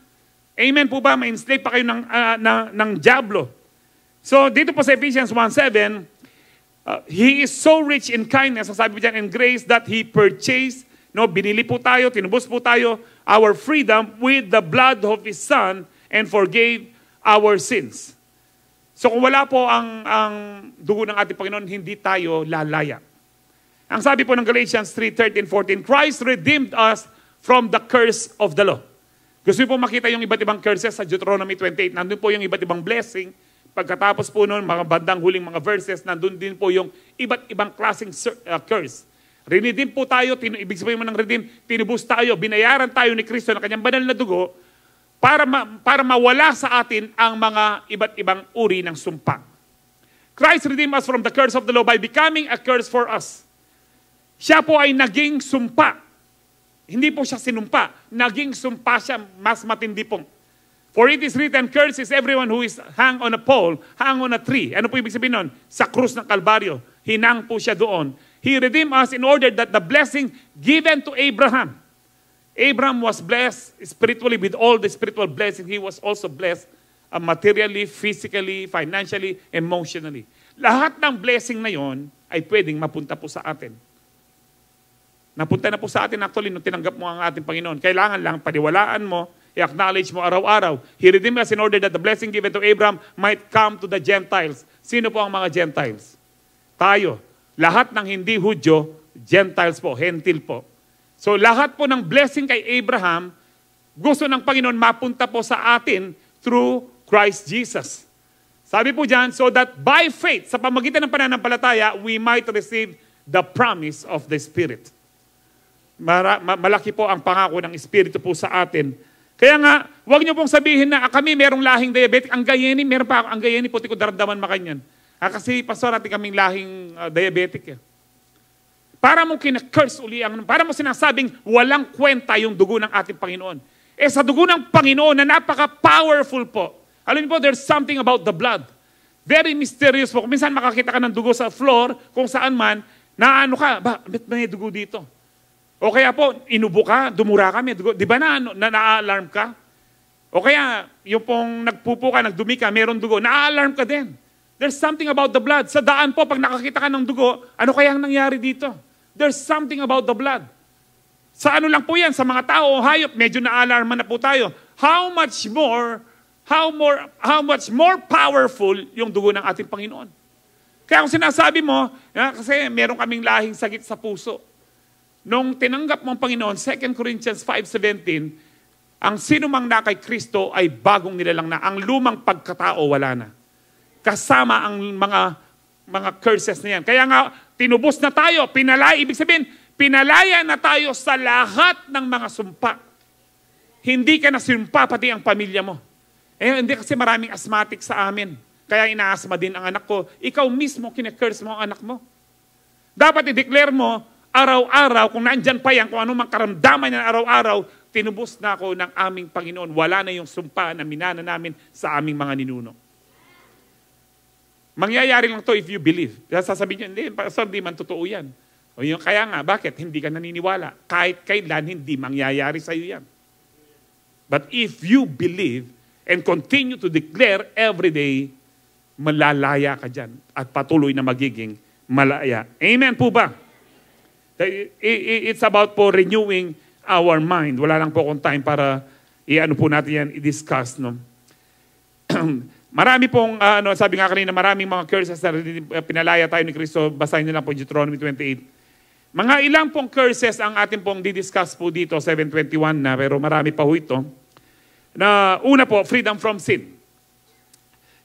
Amen po ba? May enslave pa kayo ng diablo. So, dito po sa Ephesians 1:7, He is so rich in kindness, ang sabi po dyan, in grace that He purchased No, binili po tayo, tinubos po tayo, our freedom with the blood of His Son and forgave our sins. So kung wala po ang dugo ng ating Panginoon, hindi tayo lalaya. Ang sabi po ng Galatians 3:13-14, Christ redeemed us from the curse of the law. Gusto niyo po makita yung iba't ibang curses sa Deuteronomy 28. Nandun po yung iba't ibang blessing. Pagkatapos po noon, mga bandang huling mga verses, nandun din po yung iba't ibang klaseng curse. Redeem po tayo, ibig sabihin mo ng redeem, tinubos tayo, binayaran tayo ni Kristo na kanyang banal na dugo para mawala sa atin ang mga iba't ibang uri ng sumpa. Christ redeemed us from the curse of the law by becoming a curse for us. Siya po ay naging sumpa. Hindi po siya sinumpa. Naging sumpa siya, mas matindi pong. For it is written, cursed is everyone who is hung on a pole, hung on a tree. Ano po ibig sabihin nun? Sa krus ng Kalbaryo. Hinang po siya doon. He redeemed us in order that the blessing given to Abraham. Abraham was blessed spiritually with all the spiritual blessing. He was also blessed materially, physically, financially, emotionally. Lahat ng blessing na yon ay pwedeng mapunta po sa atin. Napunta na po sa atin actually nung tinanggap mo ang ating Panginoon. Kailangan lang paniwalaan mo, i-acknowledge mo araw-araw. He redeemed us in order that the blessing given to Abraham might come to the Gentiles. Sino po ang mga Gentiles? Tayo. Lahat ng hindi Hudyo, Gentiles po, Hentil po. So lahat po ng blessing kay Abraham, gusto ng Panginoon mapunta po sa atin through Christ Jesus. Sabi po dyan, so that by faith, sa pamagitan ng pananampalataya, we might receive the promise of the Spirit. Malaki po ang pangako ng Espiritu po sa atin. Kaya nga, huwag niyo pong sabihin na kami merong lahing diabetic. Ang gayeni, meron pa ako. Ang gayeni, puti ko daramdaman makanyan. Kasi pastor, natin kaming lahing diabetic. Para mong kina-curse uli, para mo sinasabing walang kwenta yung dugo ng ating Panginoon. Sa dugo ng Panginoon na napaka-powerful po. Alam niyo po, there's something about the blood. Very mysterious po. Minsan makakita ka ng dugo sa floor, kung saan man, na ano ka, ba't may dugo dito? O kaya po, inubo ka, dumura ka, may dugo. Di ba na-alarm ka? O kaya, yung pong nagpupo ka, nagdumi ka, meron dugo, na-alarm ka din. There's something about the blood. Sa daan po, pag nakakita ka ng dugo, ano kaya ang nangyari dito? There's something about the blood. Sa ano lang po yan, sa mga tao o hayop, medyo na-alarman na po tayo. How much more powerful yung dugo ng ating Panginoon? Kaya kung sinasabi mo, kasi meron kaming lahing sakit sa puso. Nung tinanggap mo ang Panginoon, 2 Corinthians 5:17, ang sino mang na kay Kristo ay bagong nilalang na. Ang lumang pagkatao, wala na. Kasama ang mga curses na yan. Kaya nga, tinubos na tayo, pinalaya. Ibig sabihin, pinalaya na tayo sa lahat ng mga sumpa. Hindi ka na sumpa, pati ang pamilya mo. Hindi kasi maraming asthmatic sa amin. Kaya inaasma din ang anak ko. Ikaw mismo, kine-curse mo ang anak mo. Dapat i-declare mo, araw-araw, kung nandyan pa yan, kung anong makaramdaman niya araw-araw, tinubos na ako ng aming Panginoon. Wala na yung sumpa na minana namin sa aming mga ninuno. Mangyayari lang to if you believe. Kaya sasabihin niyo, hindi man totoo yan. Kaya nga, bakit? Hindi ka naniniwala. Kahit kailan, hindi mangyayari sa iyo yan. But if you believe and continue to declare every day, malalaya ka dyan at patuloy na magiging malaya. Amen po ba? It's about po renewing our mind. Wala lang po akong time para i-ano po natin yan, i-discuss. No? Marami pong, sabi nga kanina, maraming mga curses na pinalaya tayo ni Kristo. Basahin niyo lang po Deuteronomy 28. Mga ilang pong curses ang ating pong didiscuss po dito, 7:21 na, pero marami pa ho ito. Na una po, freedom from sin.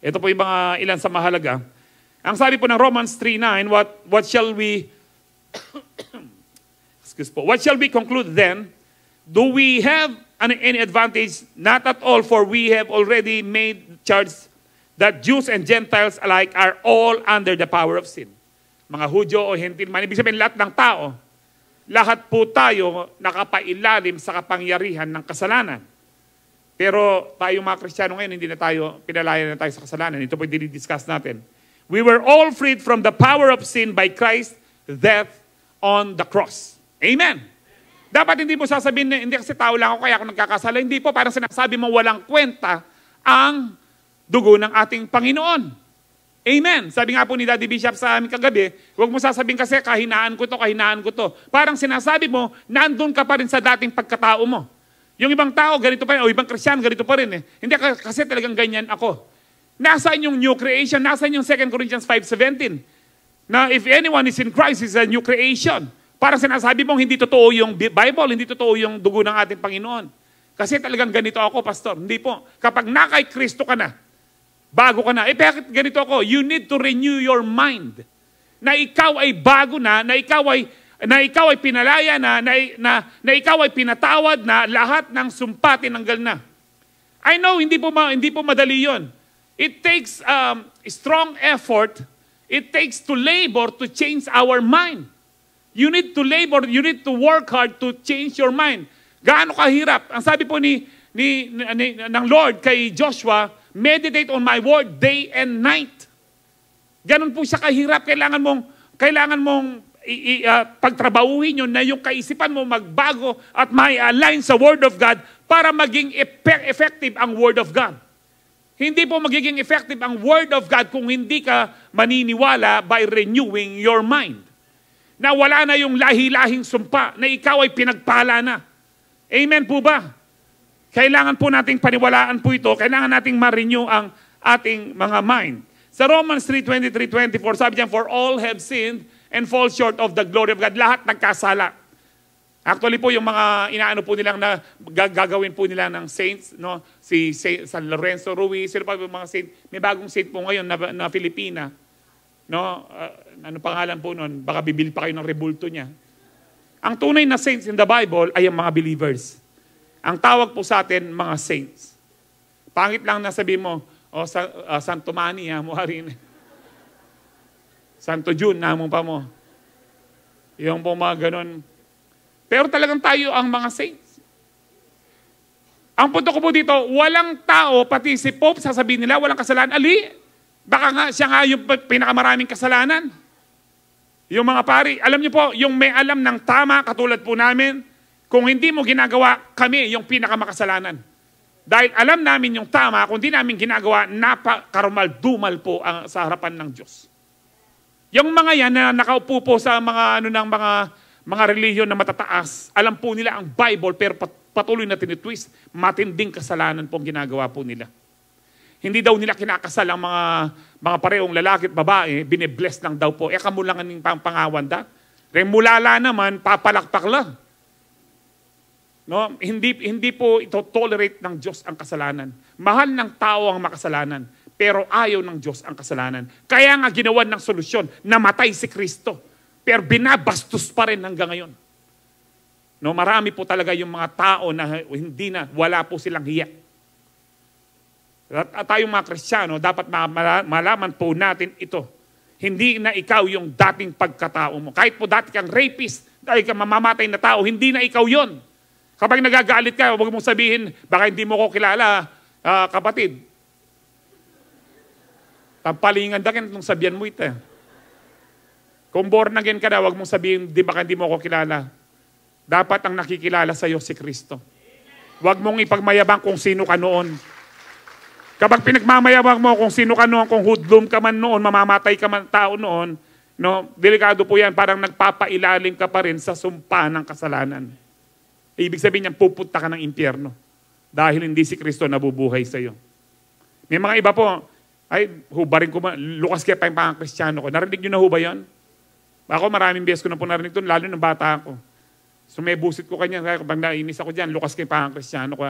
Ito po yung mga ilan sa mahalaga. Ang sabi po ng Romans 3:9, what shall we excuse po, what shall we conclude then? Do we have any advantage? Not at all, for we have already made charge that Jews and Gentiles alike are all under the power of sin. Mga Hudyo o Hentil man, ibig sabihin lahat ng tao, lahat po tayo nakapailalim sa kapangyarihan ng kasalanan. Pero tayo mga Kristiyano ngayon, hindi na tayo, pinalaya na tayo sa kasalanan. Ito po yung dinidiscuss natin. We were all freed from the power of sin by Christ's death on the cross. Amen. Dapat hindi mo sasabihin na, hindi kasi tao lang ako kaya ako nagkakasala. Hindi po, parang sinasabi mo walang kwenta ang dugo ng ating Panginoon. Amen. Sabi nga po ni Daddy Bishop sa amin kagabi, huwag mo sasabihin kasi kahinaan ko to. Parang sinasabi mo, nandun ka pa rin sa dating pagkatao mo. Yung ibang tao, ganito pa rin, o ibang Kristiyan, ganito pa rin. Hindi kasi talagang ganyan ako. Nasaan yung new creation? Nasaan yung 2 Corinthians 5:17? Na if anyone is in Christ, is a new creation. Parang sinasabi mong hindi totoo yung Bible, hindi totoo yung dugo ng ating Panginoon. Kasi talagang ganito ako, Pastor. Hindi po. Kapag nakay Kristo ka na, bago ka na. Bakit ganito ako? You need to renew your mind. Na ikaw ay bago na ikaw ay pinalaya na ikaw ay pinatawad na, lahat ng sumpa tinanggal na. I know, hindi po madali yon. It takes strong effort. It takes to labor to change our mind. You need to labor, you need to work hard to change your mind. Gaano kahirap? Ang sabi po ng Lord kay Joshua, meditate on my word day and night. Ganon po siya kahirap. Kailangan mong pagtrabahuhin yun na yung kaisipan mo magbago at may align sa Word of God para maging effective ang Word of God. Hindi po magiging effective ang Word of God kung hindi ka maniniwala by renewing your mind. Na wala na yung lahi-lahing sumpa, na ikaw ay pinagpala na. Amen po ba? Kailangan po nating paniwalaan po ito. Kailangan nating ma-renew ang ating mga mind. Sa Romans 3:23-24, sabi niya, for all have sinned and fall short of the glory of God. Lahat nagkasala. Actually po, yung mga inaano po nilang na gagawin po nila ng saints, no? Si San Lorenzo Ruiz, sino pa yung mga saint? May bagong saint po ngayon na Filipina. No? Ano pangalan po nun? Baka bibili pa kayo ng rebulto niya. Ang tunay na saints in the Bible ay ang mga believers. Ang tawag po sa atin, mga saints. Pangit lang na sabi mo, Santo Manny, mo rin. Santo June, namong pa mo. Yung po mga ganun. Pero talagang tayo ang mga saints. Ang punto ko po dito, walang tao, pati si Pope, sasabihin nila, walang kasalanan. Ali, baka nga siya nga yung pinakamaraming kasalanan. Yung mga pari, alam niyo po, yung may alam ng tama, katulad po namin, kung hindi mo ginagawa, kami yung pinakamakasalanan. Dahil alam namin yung tama, kung hindi namin ginagawa, napakarumal-dumal po sa harapan ng Diyos. Yung mga yan na nakaupo po sa mga relihiyon na matataas, alam po nila ang Bible, pero patuloy na tinitwist, matinding kasalanan po ang ginagawa po nila. Hindi daw nila kinakasal ang mga parehong lalaki at babae, binibless lang daw po. Kamulangan ng pangawanda. Remulala naman, papalakpak lang. No, hindi po ito tolerate ng Diyos ang kasalanan. Mahal ng tao ang makasalanan, pero ayaw ng Diyos ang kasalanan. Kaya nga ginawan ng solusyon, namatay si Kristo. Pero binabastos pa rin hanggang ngayon. No, marami po talaga yung mga tao na wala po silang hiya. At tayong mga Kristiyano, dapat malaman po natin ito. Hindi na ikaw yung dating pagkatao mo. Kahit po dati kang rapist, dahil kang mamamatay na tao, hindi na ikaw yon. Kapag nagagalit ka, huwag mong sabihin, baka hindi mo ko kilala, kapatid. Tampalingan da kin nung sabihan mo ito. Kung born again ka na, huwag mong sabihin, baka hindi mo ko kilala. Dapat ang nakikilala sa iyo si Kristo. Huwag mong ipagmayabang kung sino ka noon. Kapag pinagmamayabang mo kung sino ka noon, kung hoodlum ka man noon, mamamatay ka man tao noon, no, delikado po yan, parang nagpapailalim ka pa rin sa sumpa ng kasalanan. Ibig sabihin niyan, pupunta ka ng impyerno dahil hindi si Kristo nabubuhay sa iyo. May mga iba po, hubarin ko Lucas kaya pa yung pang-Kristiyano ko. Narinig nyo na ho ba yun? Ako maraming beses ko na po narinig ito, lalo ng bata ako. So may busit ko kanya, kapag nainis ako dyan, Lucas kaya pang-Kristiyano ko.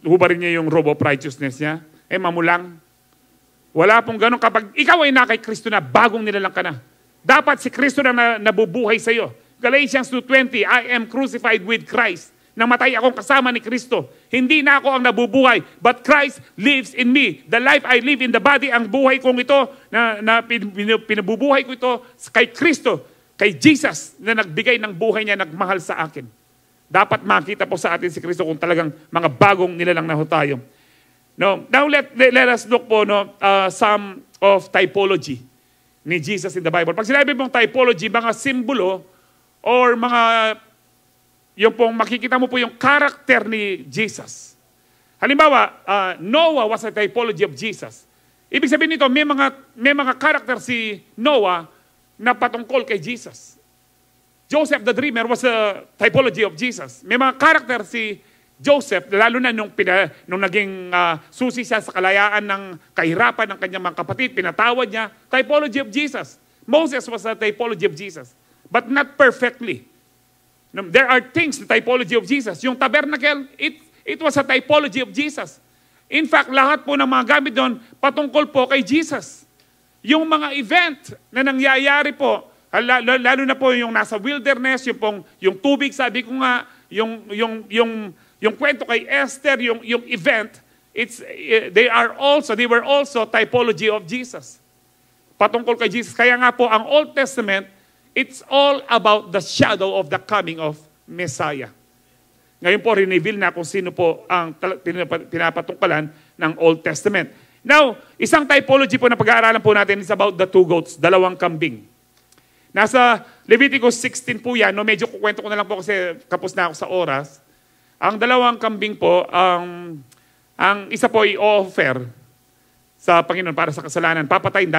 Hubarin niya yung robe of righteousness niya. Mamulang. Wala pong ganun. Kapag ikaw ay na kay Kristo na, bagong nilalang ka na. Dapat si Kristo na nabubuhay sa iyo. Galatians 2:20, I am crucified with Christ. Namatay akong kasama ni Kristo. Hindi na ako ang nabubuhay, but Christ lives in me. The life I live in the body, ang buhay kong ito, na pinabubuhay ko ito kay Kristo, kay Jesus, na nagbigay ng buhay niya, nagmahal sa akin. Dapat makita po sa atin si Kristo kung talagang mga bagong nilalang na ho tayo. No? Now let us look po some of typology ni Jesus in the Bible. Pag sinabi mong typology, mga simbolo or mga, yung pong makikita mo po yung character ni Jesus. Halimbawa, Noah was a typology of Jesus. Ibig sabihin nito, may mga karakter si Noah na patungkol kay Jesus. Joseph the Dreamer was a typology of Jesus. May mga karakter si Joseph, lalo na nung naging susi siya sa kalayaan ng kahirapan ng kanyang mga kapatid, pinatawad niya, typology of Jesus. Moses was a typology of Jesus, but not perfectly. There are things, the typology of Jesus. Yung tabernacle, it was a typology of Jesus. In fact, lahat po ng mga gamit doon, patungkol po kay Jesus. Yung mga event na nangyayari po, lalo na po yung nasa wilderness, yung tubig, sabi ko nga, yung kwento kay Esther, yung event, they were also typology of Jesus. Patungkol kay Jesus. Kaya nga po, ang Old Testament, it's all about the shadow of the coming of Messiah. Ngayon po, reveal na kung sino po ang pinapatungkalan ng Old Testament. Now, isang typology po na pag-aaralan po natin is about the two goats, dalawang kambing. Nasa Leviticus 16 po yan, no? Medyo kukwento ko na lang po kasi kapos na ako sa oras. Ang dalawang kambing po, ang isa po i-offer sa Panginoon para sa kasalanan. Papatayin,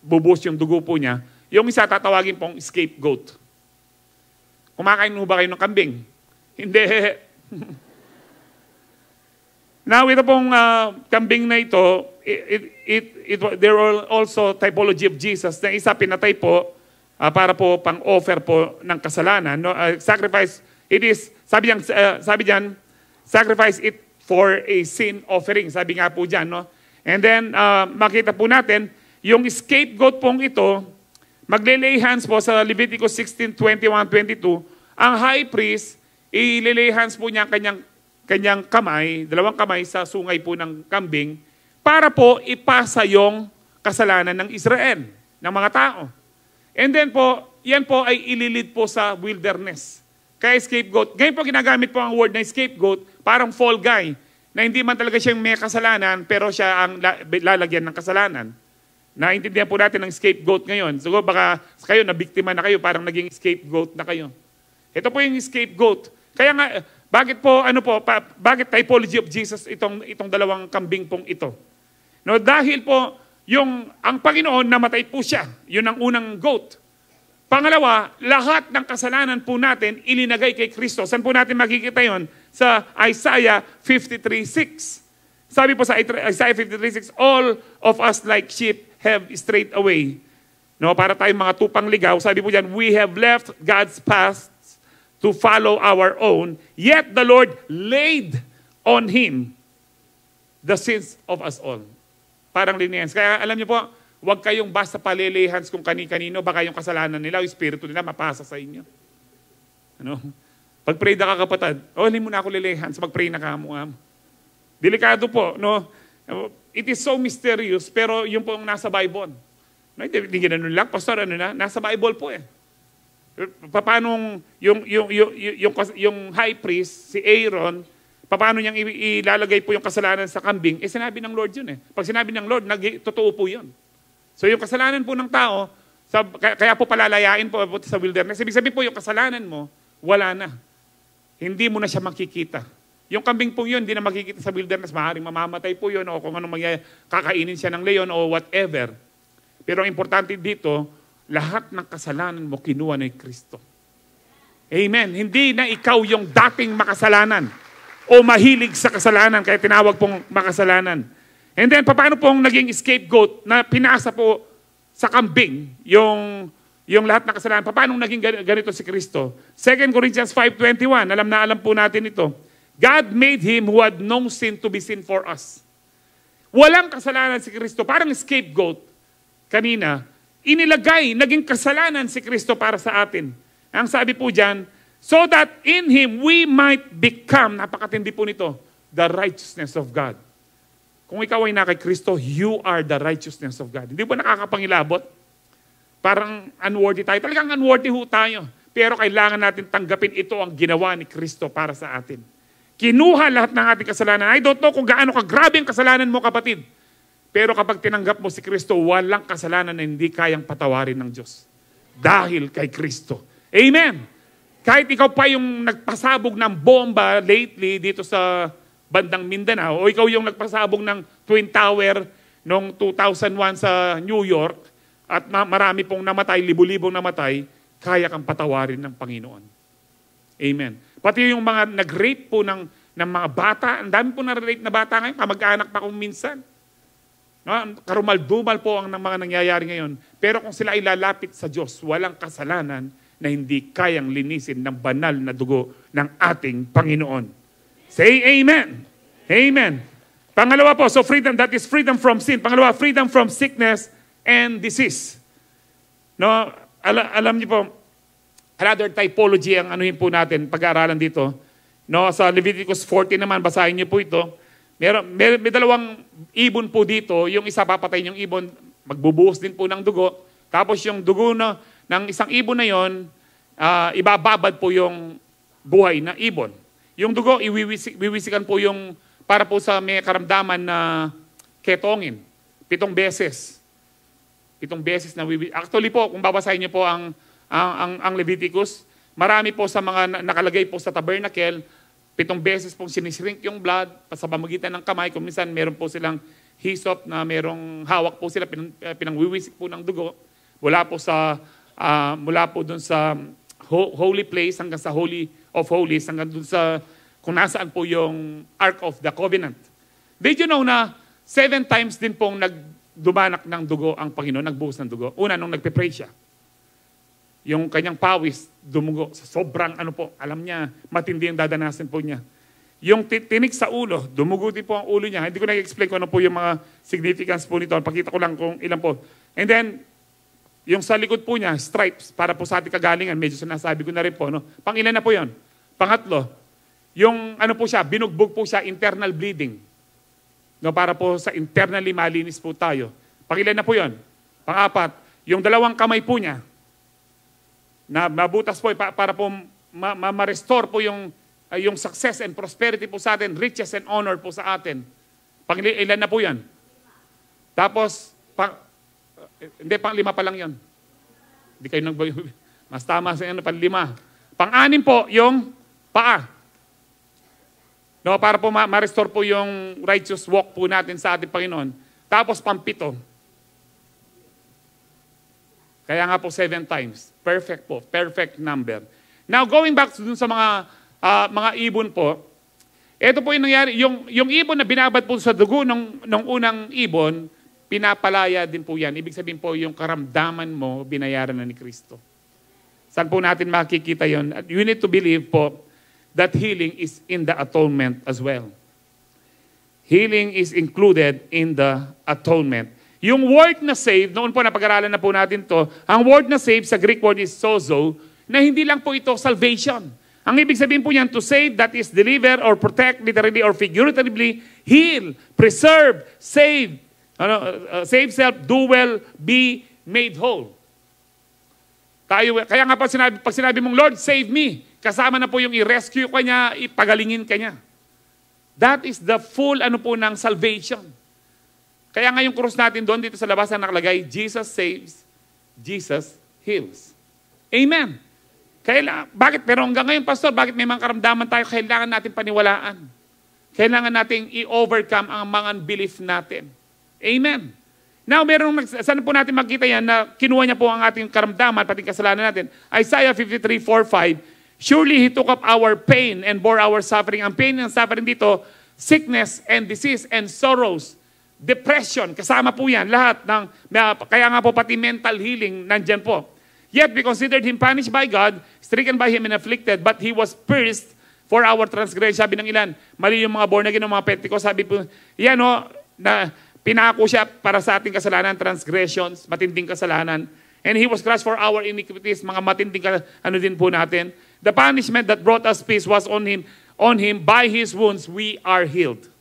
bubuhos yung dugo po niya. Yung isa tatawagin pong scapegoat. Kumakain mo ba kayo ng kambing? Hindi. Now, ito pong kambing na ito, there are also typology of Jesus. Na isa pinatay po para po pang-offer po ng kasalanan. No? Sacrifice, it is, sabi diyan, sacrifice it for a sin offering. Sabi nga po diyan, no? And then, makita po natin, yung scapegoat pong ito, magle-lay hands po sa Leviticus 16, 21, 22, ang high priest, i-lay hands po niya kanyang kamay, dalawang kamay sa sungay po ng kambing, para po ipasa yung kasalanan ng Israel, ng mga tao. And then po, yan po ay ililid po sa wilderness. Kaya scapegoat. Ngayon po ginagamit po ang word na scapegoat, parang fall guy, na hindi man talaga siyang may kasalanan, pero siya ang lalagyan ng kasalanan. Naintindihan po natin ang scapegoat ngayon. So baka kayo, nabiktima na kayo, parang naging scapegoat na kayo. Ito po yung scapegoat. Kaya nga, bakit typology of Jesus itong dalawang kambing pong ito? No, dahil po, ang Panginoon namatay po siya. Yun ang unang goat. Pangalawa, lahat ng kasalanan po natin ilinagay kay Kristo. Saan po natin makikita yon? Sa Isaiah 53:6. Sabi po sa Isaiah 53:6, all of us like sheep have strayed away. No, para tayong mga tupang ligaw. Sabi po diyan, we have left God's path to follow our own, yet the Lord laid on Him the sins of us all. Parang liniens. Kaya alam niyo po, huwag kayong basta palilihans kung kani-kanino, baka yung kasalanan nila, yung espiritu nila mapasa sa inyo. Ano? Pag-pray na ka kapatid, hindi mo na ako lilihans, mag-pray na ka mo. Delikado po, no? It is so mysterious, pero yung po nasa Bible. No, hindi ganun lang, pastor, nasa Bible po eh. Paano yung high priest, si Aaron, paano niyang ilalagay po yung kasalanan sa kambing? Sinabi ng Lord yun eh. Pag sinabi ng Lord, totoo po yun. So yung kasalanan po ng tao, kaya po palalayain po sa wilderness. Ibig sabihin po yung kasalanan mo, wala na. Hindi mo na siya makikita. Yung kambing po yun, hindi na makikita sa wilderness. Maaaring mamamatay po yun o kung anong kakainin siya ng leon o whatever. Pero ang importante dito, lahat ng kasalanan mo kinuha ni Kristo. Amen. Hindi na ikaw yung dating makasalanan o mahilig sa kasalanan kaya tinawag pong makasalanan. And then, paano pong naging scapegoat na pinasa po sa kambing yung lahat ng kasalanan? Paano naging ganito si Kristo? 2 Corinthians 5:21, alam po natin ito. God made Him who had no sin to be sin for us. Walang kasalanan si Kristo. Parang scapegoat kanina, naging kasalanan si Kristo para sa atin. Ang sabi po dyan, so that in Him we might become, napakatindi po nito, the righteousness of God. Kung ikaw ay na kay Kristo, you are the righteousness of God. Hindi ba nakakapangilabot? Parang unworthy tayo. Talagang unworthy ho tayo. Pero kailangan natin tanggapin ito ang ginawa ni Kristo para sa atin. Kinuha lahat ng ating kasalanan. I don't know kung gaano kagrabe ang kasalanan mo, kapatid. Pero kapag tinanggap mo si Kristo, walang kasalanan na hindi kayang patawarin ng Diyos. Dahil kay Kristo. Amen! Kahit ikaw pa yung nagpasabog ng bomba lately dito sa bandang Mindanao, o ikaw yung nagpasabog ng Twin Tower noong 2001 sa New York at marami pong namatay, libo-libong namatay, kaya kang patawarin ng Panginoon. Amen. Pati yung mga nag-rape po ng mga bata, ang dami po na-rape na bata ngayon, kamag-anak pa kung minsan. Karumal-dumal po ang mga nangyayari ngayon. Pero kung sila ay lalapit sa Diyos, walang kasalanan na hindi kayang linisin ng banal na dugo ng ating Panginoon. Say amen. Amen. Pangalawa po, so freedom, that is freedom from sin. Pangalawa, freedom from sickness and disease. No, alam niyo po, another typology ang anuhin po natin, pag-aaralan dito. No, sa Leviticus 14 naman, basahin niyo po ito. May dalawang ibon po dito. Yung isa papatay yung ibon, magbubuhos din po ng dugo. Tapos yung dugo ng isang ibon na yon, ibababad po yung buhay na ibon. Yung dugo, iwiwisikan po yung para po sa may karamdaman na ketongin. 7 beses. 7 beses na actually po, kung babasahin niyo po ang Leviticus, marami po sa mga nakalagay po sa tabernacle, 7 beses pong sinishrink yung blood sa pamamagitan ng kamay. Kung minsan meron po silang hyssop na merong hawak po sila, pinangwiwisik po ng dugo. Mula po dun sa holy place hanggang sa Holy of Holies, hanggang dun sa kung nasaan po yung Ark of the Covenant. Did you know na 7 times din pong nagdumanak ng dugo ang Panginoon, nagbuhos ng dugo? Una, nung nagpe-pray siya. Yung kanyang pawis, dumugo. Sa sobrang alam niya, matindi yung dadanasin po niya. Yung tinik sa ulo, dumugo din po ang ulo niya. Hindi ko na-explain kung ano po yung mga significance po nito. Pakita ko lang kung ilan po. And then, yung sa likod po niya, stripes, para po sa ating kagalingan. Medyo sinasabi ko na rin po. No? Pang-ilan na po yun? Pangatlo, yung po siya, binugbog po siya, internal bleeding. No, para po sa internally malinis po tayo. Pang-ilan na po yun? Pang-apat, yung 2 kamay po niya, na mabutas po para po ma-restore po yung success and prosperity po sa atin, riches and honor po sa atin. Ilan na po yan? Tapos, pang-5 pa lang yan. Hindi kayo mas tama sa pang-5. Pang-6 po, yung paa. No, para po ma-restore po yung righteous walk po natin sa ating Panginoon. Tapos, pang-7. Kaya nga po 7 times. Perfect po. Perfect number. Now, going back dun sa mga ibon po, ito po yung nangyari. Yung ibon na binabad po sa dugo ng unang ibon, pinapalaya din po yan. Ibig sabihin po, yung karamdaman mo, binayaran na ni Kristo. Saan po natin makikita yon? You need to believe po that healing is in the atonement as well. Healing is included in the atonement. Yung word na save, noon po napag-aralan na po natin to, ang word na save sa Greek word is sozo, na hindi lang po ito salvation. Ang ibig sabihin po niyan, to save, that is deliver or protect, literally or figuratively, heal, preserve, save, save self, do well, be made whole. Kaya nga pag sinabi mong, Lord, save me, kasama na po yung i-rescue ka niya, ipagalingin ka niya. That is the full ng salvation. Kaya nga yung cross natin doon, dito sa labas na nakalagay, Jesus saves, Jesus heals. Amen. Bakit? Pero hanggang ngayon, Pastor, bakit may mga karamdaman tayo? Kailangan natin paniwalaan. Kailangan natin i-overcome ang mga belief natin. Amen. Now, saan po natin makita yan na kinuha niya po ang ating karamdaman, pati kasalanan natin? Isaiah 53:4-5, surely He took up our pain and bore our suffering. Ang pain and suffering dito, sickness and disease and sorrows. Depression, kasama po yan, lahat kaya nga po pati mental healing, nandyan po. Yet we considered Him punished by God, stricken by Him and afflicted, but He was pierced for our transgression. Sabi ng ilan, mali yung mga born again, mga Pentecost, sabi po, yan na pinako siya para sa ating kasalanan, transgressions, matinding kasalanan. And He was crushed for our iniquities, mga matinding din po natin. The punishment that brought us peace was on Him, by His wounds we are healed.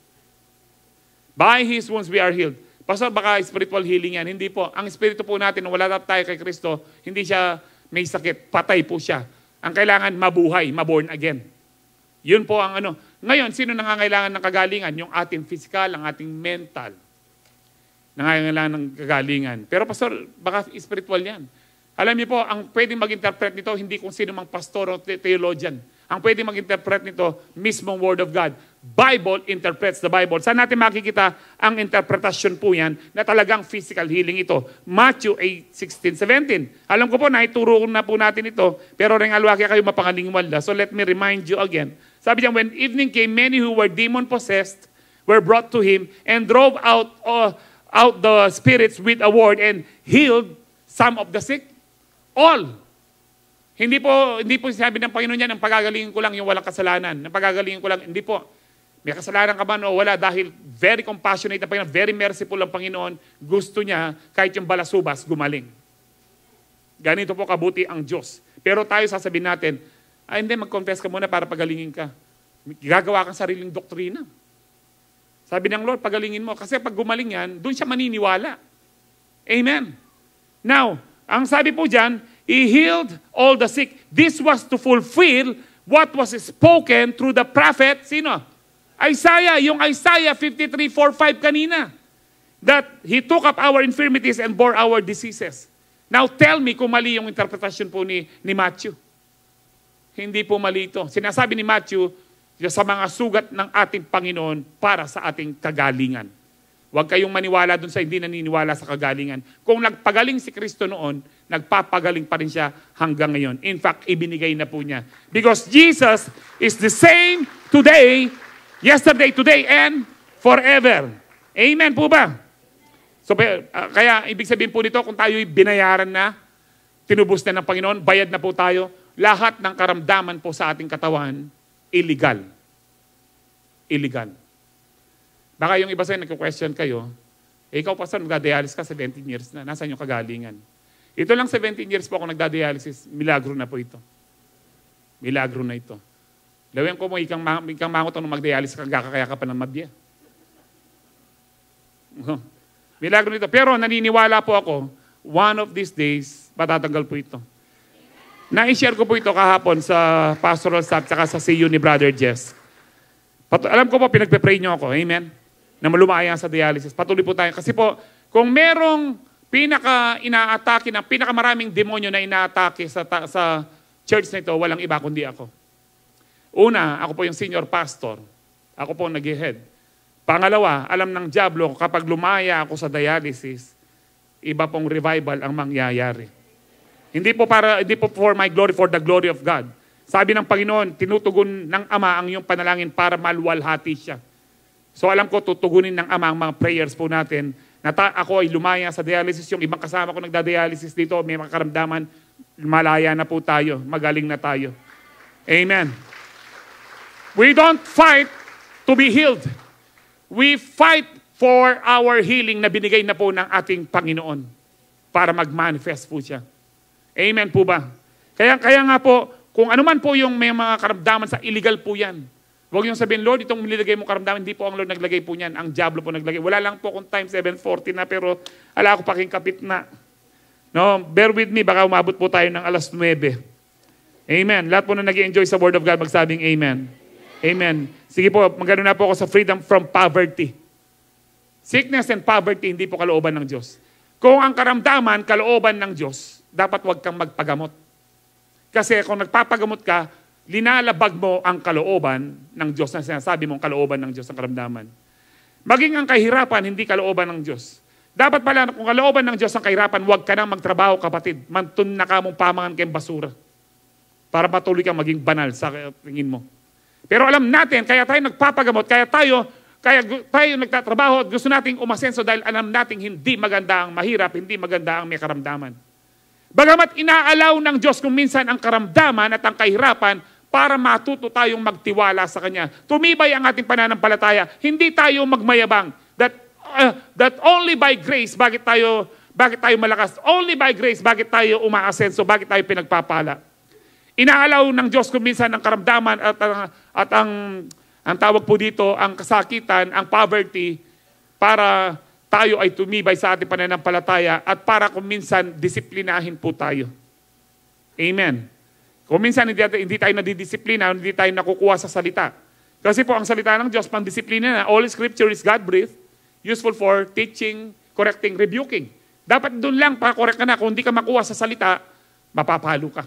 By His wounds we are healed. Pastor, baka spiritual healing yan. Hindi po. Ang espiritu po natin, wala tayo kay Kristo, hindi siya may sakit. Patay po siya. Ang kailangan, mabuhay, maborn again. Yun po ang Ngayon, sino nangangailangan ng kagalingan? Yung ating physical, ang ating mental. Nangangailangan ng kagalingan. Pero Pastor, baka spiritual yan. Alam niyo po, ang pwedeng mag-interpret nito, hindi kung sino mang pastor o theologian. Ang pwedeng mag-interpret nito, mismong Word of God. Bible interprets the Bible. Saan natin makikita ang interpretasyon po yan na talagang physical healing ito? Matthew 8:16-17. Alam ko po, naituro na po natin ito, pero ring alwaki kayo mapangalingwalda. So let me remind you again. Sabi niya, when evening came, many who were demon-possessed were brought to him and drove out the spirits with a word and healed some of the sick. All. Hindi po sinabi ng Panginoon yan, ang pagagalingin ko lang yung walang kasalanan. Ang pagagalingin ko lang, hindi po. May kasalanan ka ba o wala? Dahil very compassionate ang Panginoon, very merciful ang Panginoon, gusto niya kahit yung balasubas gumaling. Ganito po kabuti ang Diyos. Pero tayo sasabihin natin, hindi, mag-confess ka muna para pagalingin ka. Gagawa kang sariling doktrina. Sabi ng Lord, pagalingin mo. Kasi pag gumaling yan, doon siya maniniwala. Amen. Now, ang sabi po dyan, He healed all the sick. This was to fulfill what was spoken through the prophet. Sino? Isaiah, yung Isaiah 53:4-5 kanina. That He took up our infirmities and bore our diseases. Now tell me kung mali yung interpretasyon po ni Matthew. Hindi po mali ito. Sinasabi ni Matthew, sa mga sugat ng ating Panginoon para sa ating kagalingan. Huwag kayong maniwala dun sa hindi naniniwala sa kagalingan. Kung nagpagaling si Kristo noon, nagpapagaling pa rin siya hanggang ngayon. In fact, ibinigay na po niya. Because Jesus is the same today, yesterday, today, and forever. Amen po ba? So, kaya ibig sabihin po nito, kung tayo'y binayaran na, tinubos na ng Panginoon, bayad na po tayo, lahat ng karamdaman po sa ating katawan, illegal. Illegal. Baka yung iba sa'yo, nagko-question kayo, ikaw pastor, nagda-dialysis ka 17 years na, nasaan yung kagalingan? Ito lang 17 years po ako nagda-dialysis, milagro na po ito. Milagro na ito. Lawin ko mo, ikang mangot nung mag-dialysis, kagakakaya ka pa ng mabya. Milagro nito. Pero naniniwala po ako, one of these days, matatanggal po ito. Na-share ko po ito kahapon sa pastoral staff tsaka sa CU ni Brother Jess. Alam ko po, pinagpe-pray niyo ako. Amen? Na malumaya sa dialysis. Patuloy po tayo. Kasi po, kung merong pinaka-inaatake na pinakamaraming demonyo na inaatake sa church na ito, walang iba kundi ako. Una, ako po yung senior pastor. Ako po nag-head. Pangalawa, alam ng diablo, kapag lumaya ako sa dialysis, iba pong revival ang mangyayari. Hindi po for my glory, for the glory of God. Sabi ng Panginoon, tinutugon ng Ama ang iyong panalangin para maluwalhati siya. So alam ko, tutugunin ng Ama ang mga prayers po natin. Ako ay lumaya sa dialysis, yung ibang kasama ko nagda-dialysis dito, may makaramdaman, malaya na po tayo, magaling na tayo. Amen. We don't fight to be healed. We fight for our healing na binigay na po ng ating Panginoon para mag-manifest po siya. Amen po ba? Kaya nga po, kung ano man po yung may mga karamdaman sa illegal po yan. Huwag yung sabihin, Lord, itong nilagay mo karamdaman, hindi po ang Lord naglagay po niyan. Ang diablo po naglagay. Wala lang po kung time 7:40 na, pero ala ako paking kapit na. No, bear with me, baka umabot po tayo ng 9:00. Amen. Lahat po na nag-enjoy sa Word of God, magsabing Amen. Amen. Sige po, magano na po ako sa freedom from poverty. Sickness and poverty, hindi po kalooban ng Diyos. Kung ang karamdaman, kalooban ng Diyos, dapat huwag kang magpagamot. Kasi kung nagpapagamot ka, linalabag mo ang kalooban ng Diyos na sinasabi mong kalooban ng Diyos ang karamdaman. Maging ang kahirapan, hindi kalooban ng Diyos. Dapat pala, kung kalooban ng Diyos ang kahirapan, huwag ka nang magtrabaho, kapatid. Mantun na ka mong pamangan kayong basura. Para patuloy kang maging banal sa tingin mo. Pero alam natin, kaya tayo nagpapagamot, kaya tayo nagtatrabaho at gusto nating umasenso dahil alam nating hindi maganda ang mahirap, hindi maganda ang may karamdaman. Bagamat inaalaw ng Diyos kung minsan ang karamdaman at ang kahirapan para matuto tayong magtiwala sa Kanya. Tumibay ang ating pananampalataya. Hindi tayo magmayabang. That only by grace, bakit tayo malakas? Only by grace, bakit tayo umaasenso? Bakit tayo pinagpapala? Inaalaw ng Diyos kung minsan ang karamdaman at ang tawag po dito, ang kasakitan, ang poverty, para tayo ay tumibay sa ating pananampalataya at para kung minsan disiplinahin po tayo. Amen. Kung minsan hindi tayo nadidisiplina, hindi tayo nakukuha sa salita. Kasi po ang salita ng Diyos, pang-disiplina na, all scripture is God-breathed, useful for teaching, correcting, rebuking. Dapat doon lang pa-correct ka na. Kung hindi ka makuha sa salita, mapapalo ka.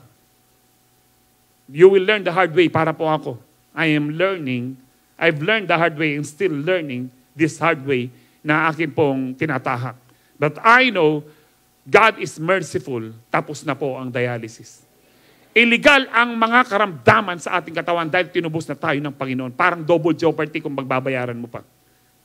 You will learn the hard way para po ako. I am learning I've learned the hard way and still learning this hard way na akin pong tinatahak. But I know God is merciful, tapos na po ang dialysis. Illegal ang mga karamdaman sa ating katawan dahil tinubos na tayo ng Panginoon. Parang double jeopardy kung magbabayaran mo pa.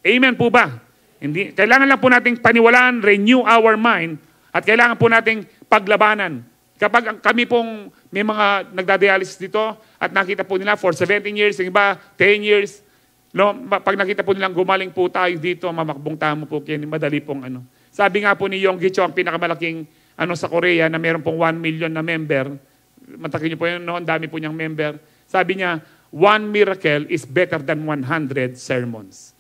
Amen po ba? Hindi, kailangan lang po nating paniwalaan, renew our mind, at kailangan po nating paglabanan. Kapag kami pong may mga nagdadialysis dito at nakita po nila for 17 years, yung iba 10 years, no, pag nakita po nilang gumaling po tayo dito, mamakbong tamo po, kaya madali pong ano. Sabi nga po ni Yonggi Cho, ang pinakamalaking sa Korea na meron pong 1 million na member, matakin niyo po yun, no? Ang dami po niyang member. Sabi niya, 1 miracle is better than 100 sermons.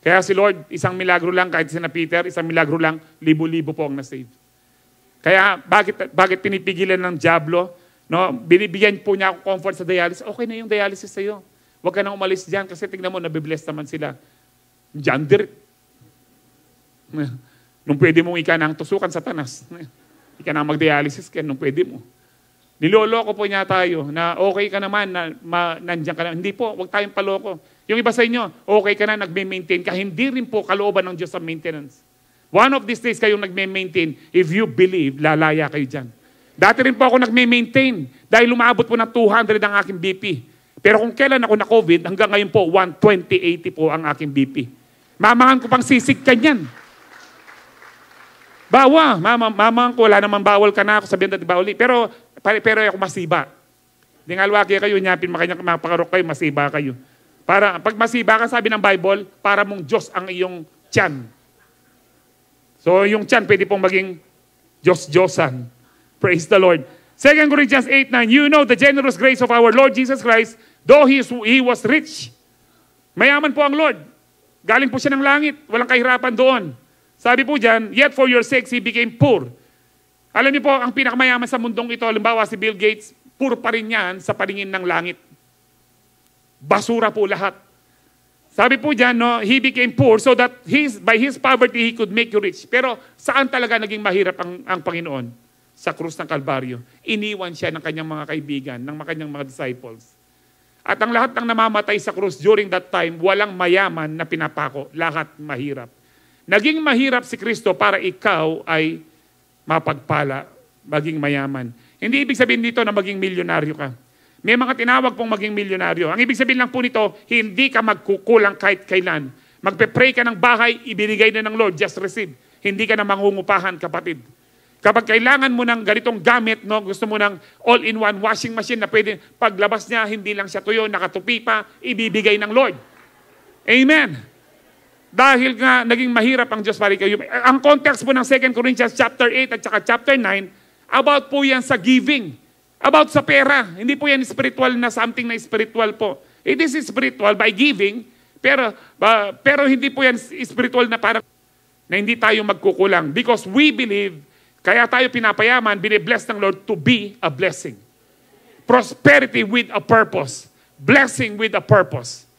Kaya si Lord, isang milagro lang, kahit si na Peter, isang milagro lang, libo-libo po ang nasave. Kaya bakit pinipigilan ng diablo? No? Binibigyan po niya ako comfort sa dialysis. Okay na yung dialysis sa'yo. Huwag ka nang umalis dyan kasi tingnan mo, nabibless naman sila. Diyan direct. Nung pwede mong ika nang tusukan sa tanas. Ika nang mag-dialysis ka, nung pwede mo. Niloloko po niya tayo na okay ka naman, na nandiyan ka na. Hindi po, huwag tayong paloko. Yung iba sa inyo, okay ka na, nagme-maintain ka. Hindi rin po kalooban ng Diyos ang maintenance. One of these days kayong nagme-maintain, if you believe, lalaya kayo dyan. Dati rin po ako nagme-maintain dahil lumabot po ng 200 ang aking BP. Pero kung kailan ako na-COVID, hanggang ngayon po, 120/80 po ang aking BP. Mamahan ko pang sisig ka niyan. Mamahan ko, wala naman bawal ka na ako, sabihin natin bawal. Pero ako masiba. Di nga alwagi kayo, nyapin mapakarok kayo, masiba kayo. Para, pag masiba ka, sabi ng Bible, para mong Diyos ang iyong tiyan. So yung tiyan, pwede pong maging Diyos-Diyosan. Praise the Lord. 2 Corinthians 8:9, you know the generous grace of our Lord Jesus Christ, though He was rich. Mayaman po ang Lord. Galing po siya ng langit. Walang kahirapan doon. Sabi po dyan, yet for your sakes He became poor. Alam niyo po, ang pinakamayaman sa mundong ito, halimbawa si Bill Gates, poor pa rin yan sa paningin ng langit. Basura po lahat. Sabi po dyan, no, He became poor so that by His poverty He could make you rich. Pero saan talaga naging mahirap ang Panginoon? Sa krus ng Kalbaryo. Iniwan siya ng kanyang mga kaibigan, ng kanyang mga disciples. At ang lahat ng namamatay sa krus during that time, walang mayaman na pinapako. Lahat mahirap. Naging mahirap si Kristo para ikaw ay mapagpala, maging mayaman. Hindi ibig sabihin dito na maging milyonaryo ka. May mga tinawag pong maging milyonaryo. Ang ibig sabihin lang po nito, hindi ka magkukulang kahit kailan. Magpe-pray ka ng bahay, ibinigay na ng Lord, just receive. Hindi ka na mangungupahan, kapatid. Kapag kailangan mo ng ganitong gamit, no, gusto mo ng all-in-one washing machine na pwede, paglabas niya, hindi lang siya tuyo, nakatupi pa, ibibigay ng Lord. Amen. Dahil nga naging mahirap ang Diyos para kayo. Ang context po ng 2 Corinthians chapter 8 at saka chapter 9, about po yan sa giving. About sa pera. Hindi po yan spiritual na something na spiritual po. It is spiritual by giving, pero hindi po yan spiritual na parang na hindi tayo magkukulang. Because we believe, kaya tayo pinapayaman, binibless ng Lord to be a blessing. Prosperity with a purpose. Blessing with a purpose.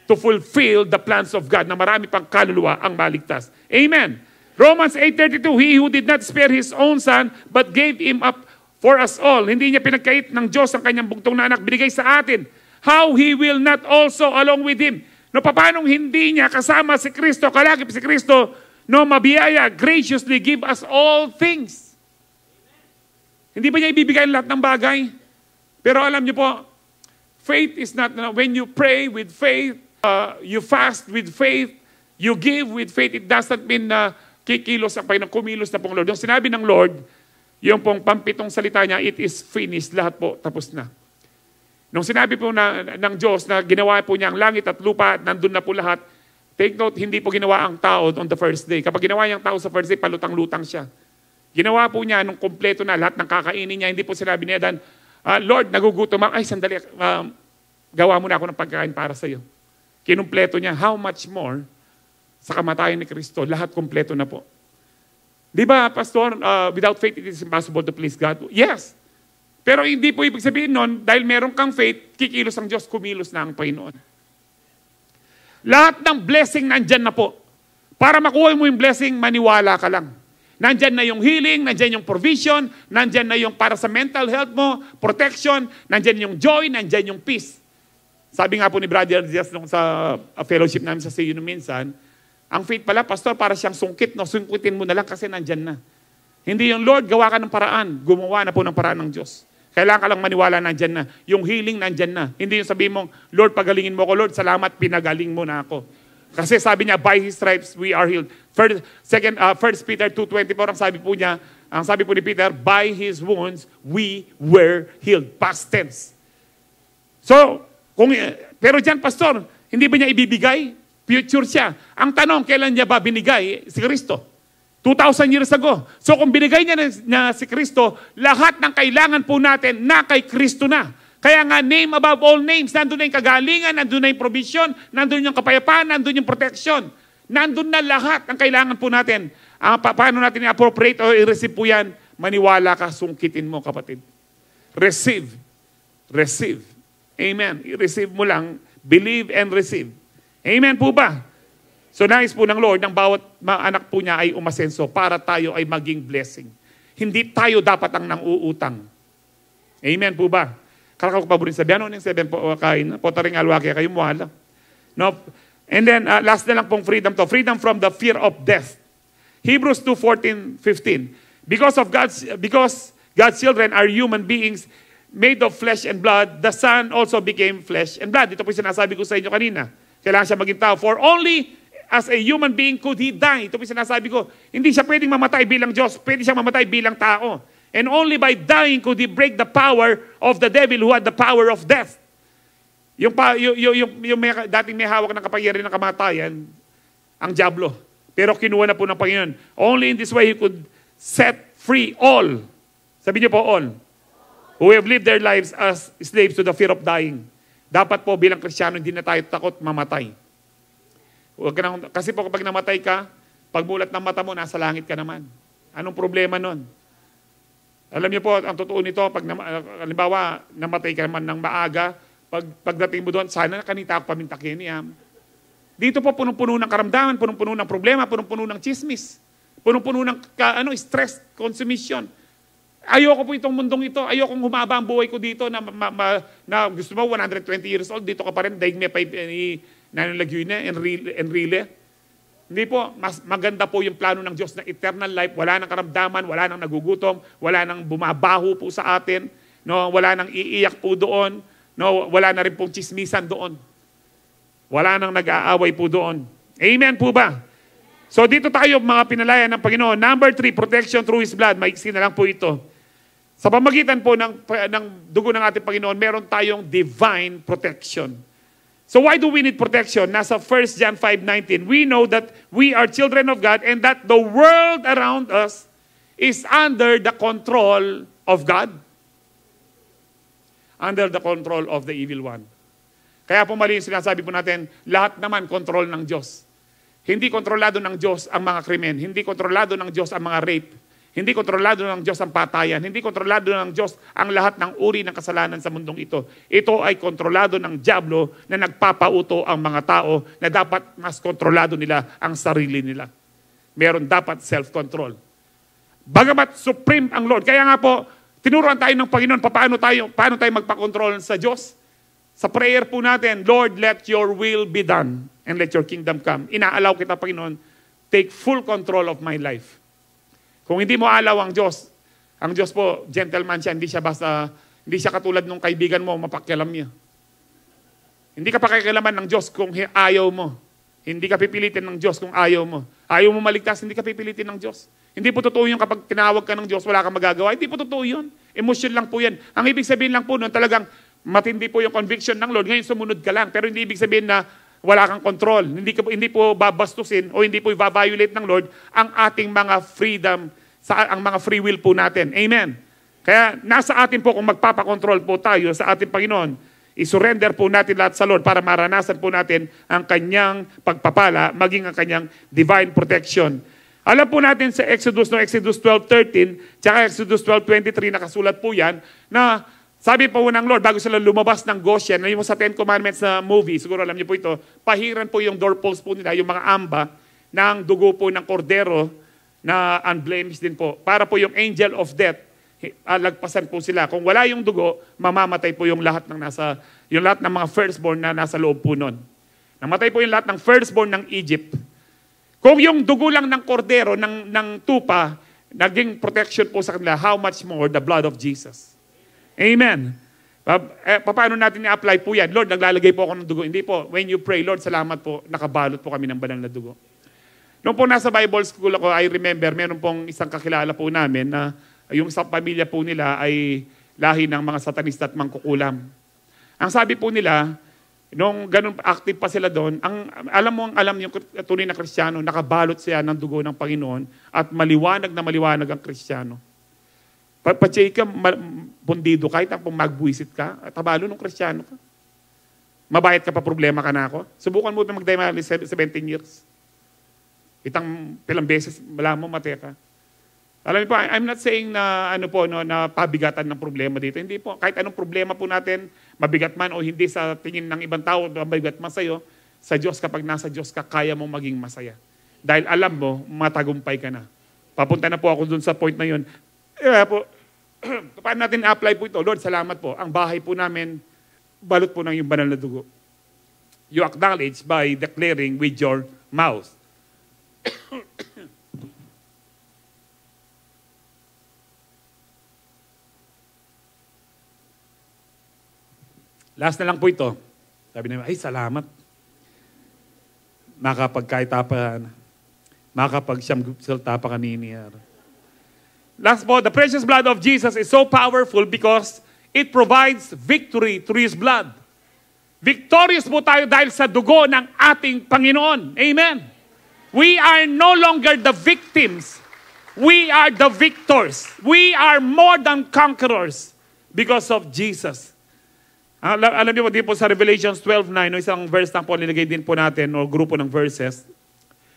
To fulfill the plans of God na marami pang kaluluwa ang maligtas. Amen. Romans 8:32, He who did not spare His own Son, but gave Him up for us all. Hindi niya pinagkait ng Diyos ang kanyang bugtong na anak, binigay sa atin. How He will not also along with Him. No, paanong hindi niya kasama si Kristo, kalakip si Kristo, no, mabiyaya, graciously give us all things. Hindi ba niya ibibigay lahat ng bagay? Pero alam niyo po, faith is not, when you pray with faith, you fast with faith, you give with faith, it doesn't mean na kikilos ang Panginoon, kumilos na pong Lord. Yung sinabi ng Lord, yung pong pampitong salita niya, it is finished, lahat po, tapos na. Nung sinabi po ng Diyos na ginawa po niya ang langit at lupa, nandun na po lahat, take note, hindi po ginawa ang tao on the first day. Kapag ginawa niya ang tao sa first day, palutang-lutang siya. Ginawa po niya nung kompleto na lahat ng kakainin niya. Hindi po sinabi niya dan, Lord, nagugutom ako. Ay, sandali, gawa mo na ako ng pagkain para sa iyo. Kinumpleto niya. How much more sa kamatayan ni Kristo, lahat kompleto na po. Di ba, Pastor, without faith, it is impossible to please God? Yes. Pero hindi po ibig sabihin nun, dahil meron kang faith, kikilos ang Diyos, kumilos na ang Panginoon. Lahat ng blessing nandyan na po. Para makuha mo yung blessing, maniwala ka lang. Nandyan na yung healing, nandyan yung provision, nandyan na yung para sa mental health mo, protection, nandyan yung joy, nandyan yung peace. Sabi nga po ni Brother Diaz nung sa fellowship namin sa CU minsan, ang faith pala, pastor, para siyang sungkit. No? Sungkitin mo na lang kasi nandyan na. Hindi yung Lord, gawa ka ng paraan. Gumawa na po ng paraan ng Diyos. Kailangan ka lang maniwala nandyan na. Yung healing nandyan na. Hindi yung sabihin mong, Lord, pagalingin mo ko. Lord, salamat, pinagaling mo na ako. Kasi sabi niya, by His stripes we are healed. 1 Peter 2:24, ang sabi po ni Peter, by His wounds we were healed. Past tense. So, pero dyan, pastor, hindi ba niya ibibigay? Future siya. Ang tanong, kailan niya ba binigay si Kristo? 2,000 years ago. So kung binigay niya si Kristo, lahat ng kailangan po natin na kay Kristo na. Kaya nga, name above all names. Nandun na yung kagalingan, nandun na yung provision, nandun yung kapayapaan, nandun yung protection. Nandun na lahat ang kailangan po natin. Paano natin i-appropriate o i-receive po yan? Maniwala ka, sungkitin mo, kapatid. Receive. Receive. Amen. I-receive mo lang. Believe and receive. Amen po ba? So nais po ng Lord, ng bawat mga anak po niya ay umasenso para tayo ay maging blessing. Hindi tayo dapat ang nang-uutang. Amen po ba? Karakaw ko pa po rin sabi, ano yung 7 po kain? Potaring alwaki, kayo muhala. No? And then, last na lang pong freedom to. Freedom from the fear of death. Hebrews 2:14-15. Because God's children are human beings made of flesh and blood, the Son also became flesh and blood. Ito po yung sinasabi ko sa inyo kanina. Kailangan siya maging tao. For only as a human being could He die. Ito po yung sinasabi ko. Hindi siya pwedeng mamatay bilang Diyos. Pwede siya mamatay bilang tao. And only by dying could He break the power of the devil who had the power of death. Yung dating may hawak ng kapangyarihan ng kamatayan, ang diablo. Pero kinuha na po ng Panginoon. Only in this way He could set free all. Sabi niyo po, all. Who have lived their lives as slaves to the fear of dying. Dapat po bilang Kristiyano, hindi na tayo takot mamatay. Kasi po kapag namatay ka, pagmulat ng mata mo, nasa langit ka naman. Anong problema nun? Alam niyo po, ang totoo nito, pag halimbawa, namatay ka naman ng maaga, pagdating mo doon, sana kanita ako pamintakin niya. Dito po, punong-puno ng karamdaman, punong-puno ng problema, punong-puno ng chismis, punong-puno ng stress, consumption. Ayoko po itong mundong ito. Ayokong humaba ang buhay ko dito na gusto mo 120 years old, dito ka pa rin, daig may nanilagyo na, enrile. Hindi po, mas maganda po yung plano ng Diyos na eternal life. Wala nang karamdaman, wala nang nagugutom, wala nang bumabaho po sa atin, no? Wala nang iiyak po doon, no? Wala na rin pong chismisan doon. Wala nang nag-aaway po doon. Amen po ba? So dito tayo mga pinalaya ng Panginoon. Number 3, protection through His blood. Maiksi na lang po ito. Sa pamagitan po ng dugo ng ating Panginoon, meron tayong divine protection. So why do we need protection? Nasa 1 John 5:19, we know that we are children of God and that the world around us is under the control of God. Under the control of the evil one. Kaya po mali yung sinasabi po natin, lahat naman control ng Diyos. Hindi kontrolado ng Diyos ang mga krimen. Hindi kontrolado ng Diyos ang mga rape. Hindi kontrolado ng Diyos ang patayan. Hindi kontrolado ng Diyos ang lahat ng uri ng kasalanan sa mundong ito. Ito ay kontrolado ng diablo na nagpapauto ang mga tao na dapat mas kontrolado nila ang sarili nila. Meron dapat self-control. Bagamat supreme ang Lord. Kaya nga po, tinuruan tayo ng Panginoon paano tayo magpakontrol sa Diyos. Sa prayer po natin, Lord, let your will be done and let your kingdom come. Inaalaw kita, Panginoon, take full control of my life. Kung hindi mo alaw ang Diyos po, gentleman siya, hindi siya katulad nung kaibigan mo, mapakialam niya. Hindi ka pakikialaman ng Diyos kung ayaw mo. Hindi ka pipilitin ng Diyos kung ayaw mo. Ayaw mo maligtas, hindi ka pipilitin ng Diyos. Hindi po totoo yung kapag tinawag ka ng Diyos, wala kang magagawa. Hindi po totoo yun. Emotion lang po yan. Ang ibig sabihin lang po nun, talagang matindi po yung conviction ng Lord. Ngayon sumunod ka lang. Pero hindi ibig sabihin na wala kang control. Hindi po babastusin o hindi po i-violate ng Lord ang ating mga freedom, ang mga free will po natin. Amen. Kaya nasa atin po kung magpapakontrol po tayo sa ating Panginoon, isurrender po natin lahat sa Lord para maranasan po natin ang kanyang pagpapala, maging ang kanyang divine protection. Alam po natin sa Exodus 12:13, tsaka Exodus 12:23, nakasulat po yan, na sabi po ng Lord, bago sila lumabas ng Goshen, yung sa 10 Commandments na movie, siguro alam niyo po ito, pahiran po yung doorpost po nila, yung mga amba ng dugo po ng kordero na unblemished din po. Para po yung angel of death lagpasan po sila. Kung wala yung dugo, mamamatay po yung lahat ng mga firstborn na nasa loob po nun. Namatay po yung lahat ng firstborn ng Egypt. Kung yung dugo lang ng kordero, ng tupa, naging protection po sa kanila, how much more the blood of Jesus? Amen. Paano natin i-apply po yan? Lord, naglalagay po ako ng dugo. Hindi po. When you pray, Lord, salamat po, nakabalot po kami ng banal na dugo. Noong po nasa Bible school ako, I remember, meron pong isang kakilala po namin na yung sa pamilya po nila ay lahi ng mga satanista at mangkukulam. Ang sabi po nila, nung ganun active pa sila doon, alam yung tunay na Kristiyano, nakabalot siya ng dugo ng Panginoon at maliwanag na maliwanag ang Kristiyano. Patsay ka, pundido kahit ang magbuisit ka, at tabalo ng Kristiyano ka. Mabayad ka pa, problema ka na ako. Subukan mo mag-dialysis 17 years. Itang pilang beses, wala mo, matay ka. Alam niyo po, I'm not saying na na pabigatan ng problema dito. Hindi po. Kahit anong problema po natin, mabigat man o hindi sa tingin ng ibang tao, mabigat man sa'yo, sa Diyos, kapag nasa Diyos ka, kaya mong maging masaya. Dahil alam mo, matagumpay ka na. Papunta na po ako dun sa point na yun. Po, paano natin apply po ito? Lord, salamat po. Ang bahay po namin, balot po ng yung banal na dugo. You acknowledge by declaring with your mouth. Last na lang po ito. Sabi namin, ay salamat. Makapagsalta pa kanini. Last po, the precious blood of Jesus is so powerful because it provides victory through His blood. Victorious po tayo dahil sa dugo ng ating Panginoon. Amen. We are no longer the victims. We are the victors. We are more than conquerors because of Jesus. Alam niyo po, di po sa Revelations 12:9, isang verse lang po nilagay din po natin, o grupo ng verses.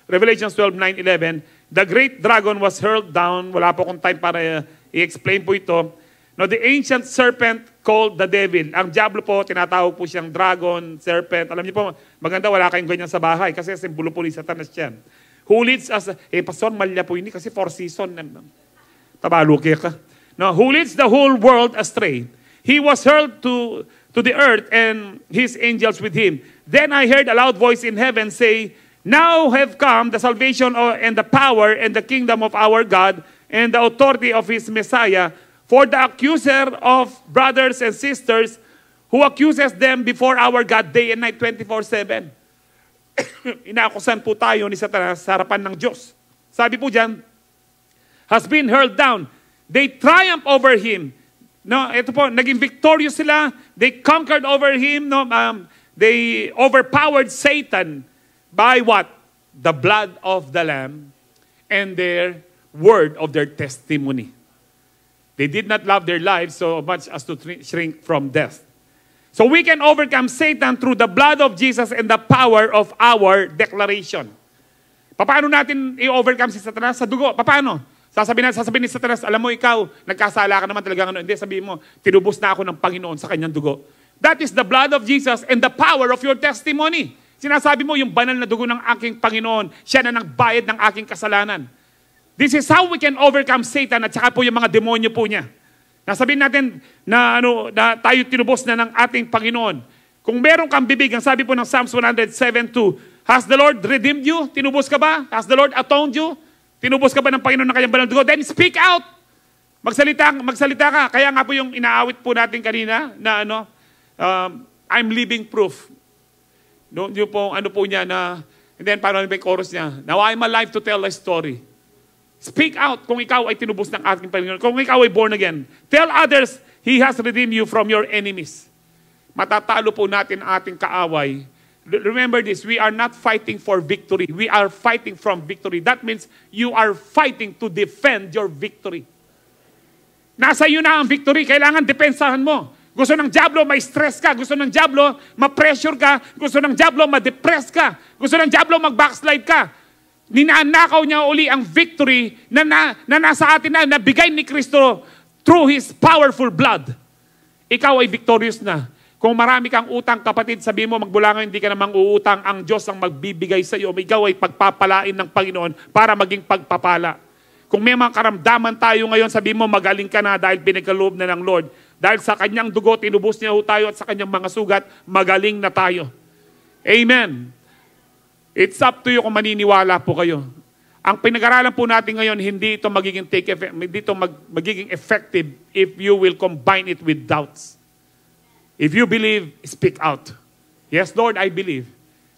Revelations 12:9-11, the great dragon was hurled down. Wala po akong time para i-explain po ito. No, the ancient serpent called the devil. Ang diablo po, tinatawag po siyang dragon, serpent. Alam niyo po, maganda wala kayong ganyan sa bahay kasi simbolo po ni Satanas yan. Who leads us, pastor, malya po ini kasi 4 season. Tabaluki ka. No, who leads the whole world astray. He was hurled to the earth and his angels with him. Then I heard a loud voice in heaven say, now have come the salvation and the power and the kingdom of our God and the authority of His Messiah. For the accuser of brothers and sisters who accuses them before our God day and night 24/7. Inaakusan po tayo ni Satanas sa harapan ng Diyos. Sabi po dyan, has been hurled down. They triumph over him. No, ito po, naging victorious sila. They conquered over him. No, they overpowered Satan by what? The blood of the Lamb and their word of their testimony. They did not love their lives so much as to shrink from death. So we can overcome Satan through the blood of Jesus and the power of our declaration. Paano natin i-overcome si Satanas? Sa dugo. Paano? Sasabihin ni Satanas, alam mo ikaw, nagkasala ka naman talaga. Hindi, sabihin mo, tinubos na ako ng Panginoon sa kanyang dugo. That is the blood of Jesus and the power of your testimony. Sinasabi mo, yung banal na dugo ng aking Panginoon, siya na nagbayad ng aking kasalanan. This is how we can overcome Satan at saka po yung mga demonyo po niya. Nasabihin natin na tayo tinubos na ng ating Panginoon. Kung meron kang bibig, ang sabi po ng Psalms 107:2, has the Lord redeemed you? Tinubos ka ba? Has the Lord atoned you? Tinubos ka ba ng Panginoon ng kanyang banal dugo? Then speak out. Magsalita ka. Kaya nga po yung inaawit po natin kanina na I'm living proof. No, yung po po niya na, and then parang may chorus niya, now I'm alive to tell a story. Speak out kung ikaw ay tinubos ng ating Panginoon. Kung ikaw ay born again. Tell others, He has redeemed you from your enemies. Matatalo po natin ang ating kaaway. Remember this, we are not fighting for victory. We are fighting from victory. That means you are fighting to defend your victory. Nasa iyo na ang victory. Kailangan depensahan mo. Gusto ng diablo, ma-stress ka. Gusto ng diablo, ma-pressure ka. Gusto ng diablo, ma-depress ka. Gusto ng diablo, mag-backslide ka. Ninanakaw niya uli ang victory na nasa atin na nabigay ni Kristo through His powerful blood. Ikaw ay victorious na. Kung marami kang utang, kapatid, sabihin mo, magbulangan, hindi ka namang uutang, ang Diyos ang magbibigay sa iyo. Ikaw ay pagpapalain ng Panginoon para maging pagpapala. Kung may mga karamdaman tayo ngayon, sabi mo, magaling ka na dahil pinagkaloob na ng Lord. Dahil sa kanyang dugo, tinubos niya ho tayo at sa kanyang mga sugat, magaling na tayo. Amen. It's up to you kung maniniwala po kayo. Ang pinag-aralan po natin ngayon, hindi ito magiging effective if you will combine it with doubts. If you believe, speak out. Yes, Lord, I believe.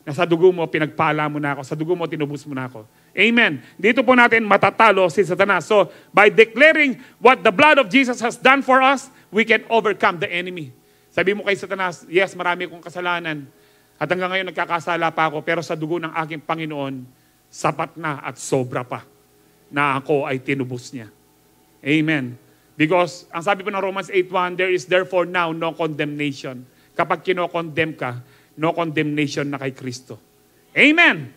Na sa dugo mo, pinagpala mo na ako. Sa dugo mo, tinubos mo na ako. Amen. Dito po natin matatalo si Satanas. So, by declaring what the blood of Jesus has done for us, we can overcome the enemy. Sabi mo kay Satanas, yes, marami kong kasalanan. At hanggang ngayon nagkakasala pa ako, pero sa dugo ng aking Panginoon, sapat na at sobra pa na ako ay tinubos niya. Amen. Because, ang sabi po ng Romans 8:1, there is therefore now no condemnation. Kapag kinokondemn ka, no condemnation na kay Kristo. Amen.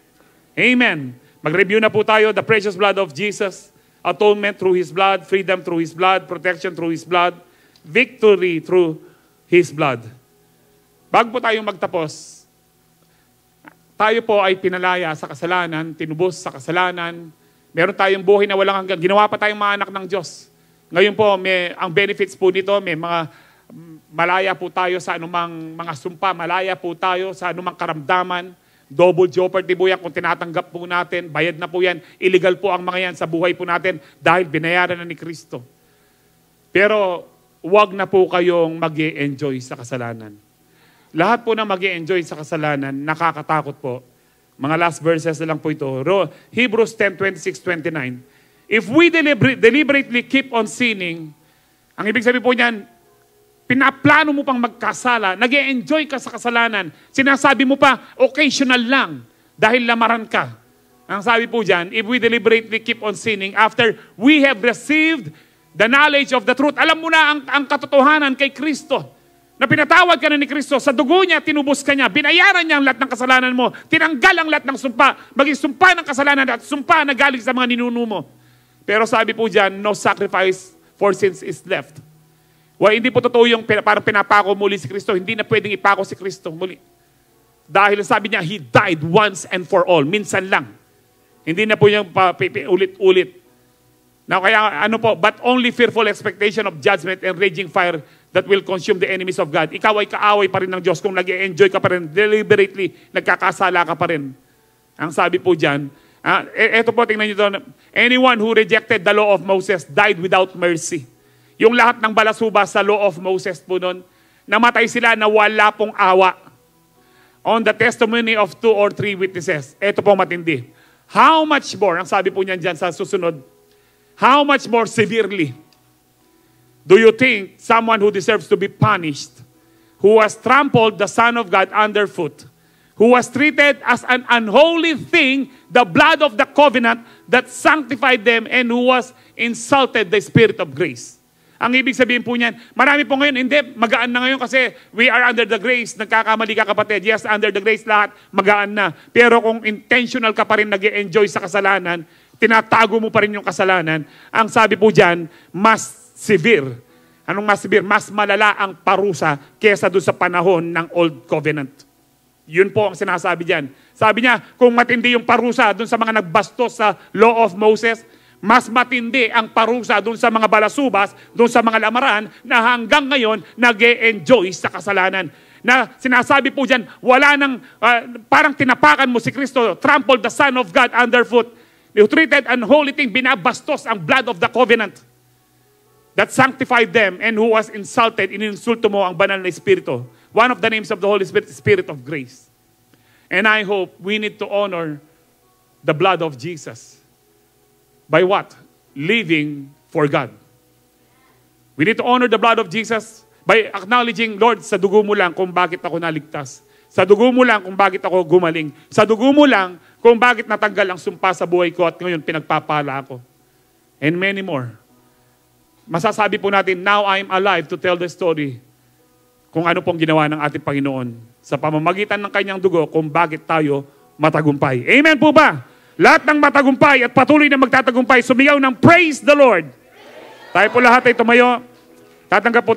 Amen. Mag-review na po tayo, the precious blood of Jesus, atonement through His blood, freedom through His blood, protection through His blood, victory through His blood. Bago po tayo magtapos, tayo po ay pinalaya sa kasalanan, tinubos sa kasalanan. Meron tayong buhay na walang hanggan. Ginawa pa tayong mga anak ng Diyos. Ngayon po, ang benefits po nito, may mga malaya po tayo sa anumang mga sumpa, malaya po tayo sa anumang karamdaman. Double jeopardy po yan kung tinatanggap po natin. Bayad na po yan. Illegal po ang mga yan sa buhay po natin dahil binayaran na ni Kristo. Pero wag na po kayong mag-e-enjoy sa kasalanan. Lahat po na mag-e-enjoy sa kasalanan, nakakatakot po. Mga last verses na lang po ito. Hebrews 10:26-29. If we deliberately keep on sinning, ang ibig sabihin po niyan, pinaplano mo pang magkasala, nag-e-enjoy ka sa kasalanan, sinasabi mo pa, occasional lang, dahil lamaran ka. Ang sabi po diyan, if we deliberately keep on sinning, after we have received the knowledge of the truth, alam mo na ang katotohanan kay Kristo, na pinatawad ka na ni Kristo, sa dugo niya, tinubos ka niya, binayaran niya ang lahat ng kasalanan mo, tinanggal ang lahat ng sumpa, maging sumpa ng kasalanan at sumpa na galing sa mga ninuno mo. Pero sabi po diyan, no sacrifice for sins is left. Hindi po totoo yung parang pinapako muli si Kristo, hindi na pwedeng ipako si Kristo muli. Dahil sabi niya, He died once and for all, minsan lang. Hindi na po yung ulit-ulit. Now, kaya but only fearful expectation of judgment and raging fire that will consume the enemies of God. Ikaw ay kaaway pa rin ng Diyos kung nag-e-enjoy ka pa rin, deliberately, nagkakasala ka pa rin. Ang sabi po dyan, eto po, tingnan nyo doon, anyone who rejected the law of Moses died without mercy. Yung lahat ng balasuba sa law of Moses po noon, namatay sila na wala pong awa. On the testimony of 2 or 3 witnesses. Eto po matindi. How much more, ang sabi po niyan dyan sa susunod, how much more severely do you think someone who deserves to be punished, who has trampled the Son of God underfoot, who was treated as an unholy thing, the blood of the covenant that sanctified them, and who was insulted the Spirit of grace? Ang ibig sabihin po niyan, marami po ngayon, hindi, magaan na ngayon kasi we are under the grace. Nagkakamali ka kapatid. Yes, under the grace lahat, magaan na. Pero kung intentional ka pa rin nag-e-enjoy sa kasalanan, tinatago mo pa rin yung kasalanan, ang sabi po dyan, mas severe. Anong mas severe? Mas malala ang parusa kesa doon sa panahon ng Old Covenant. Yun po ang sinasabi dyan. Sabi niya, kung matindi yung parusa doon sa mga nagbastos sa Law of Moses, mas matindi ang parusa doon sa mga balasubas, doon sa mga lamaran na hanggang ngayon nag-e-enjoy sa kasalanan. Na sinasabi po dyan, wala nang, parang tinapakan mo si Kristo, trampled the Son of God underfoot. You treated unholy thing, binabastos ang blood of the covenant that sanctified them, and who was insulted, ininsulto mo ang banal na Espiritu. One of the names of the Holy Spirit, Spirit of grace. And I hope we need to honor the blood of Jesus. By what? Living for God. We need to honor the blood of Jesus by acknowledging, Lord, sa dugo mo lang kung bakit ako naligtas. Sa dugo mo lang kung bakit ako gumaling. Sa dugo mo lang kung bakit natanggal ang sumpa sa buhay ko at ngayon pinagpapala ako. And many more. Masasabi po natin, now I am alive to tell the story kung ano pong ginawa ng ating Panginoon sa pamamagitan ng kanyang dugo kung bakit tayo matagumpay. Amen po ba? Lahat ng matagumpay at patuloy na magtatagumpay, sumigaw ng praise the Lord. Tayo po lahat ay tumayo. Tatanggap po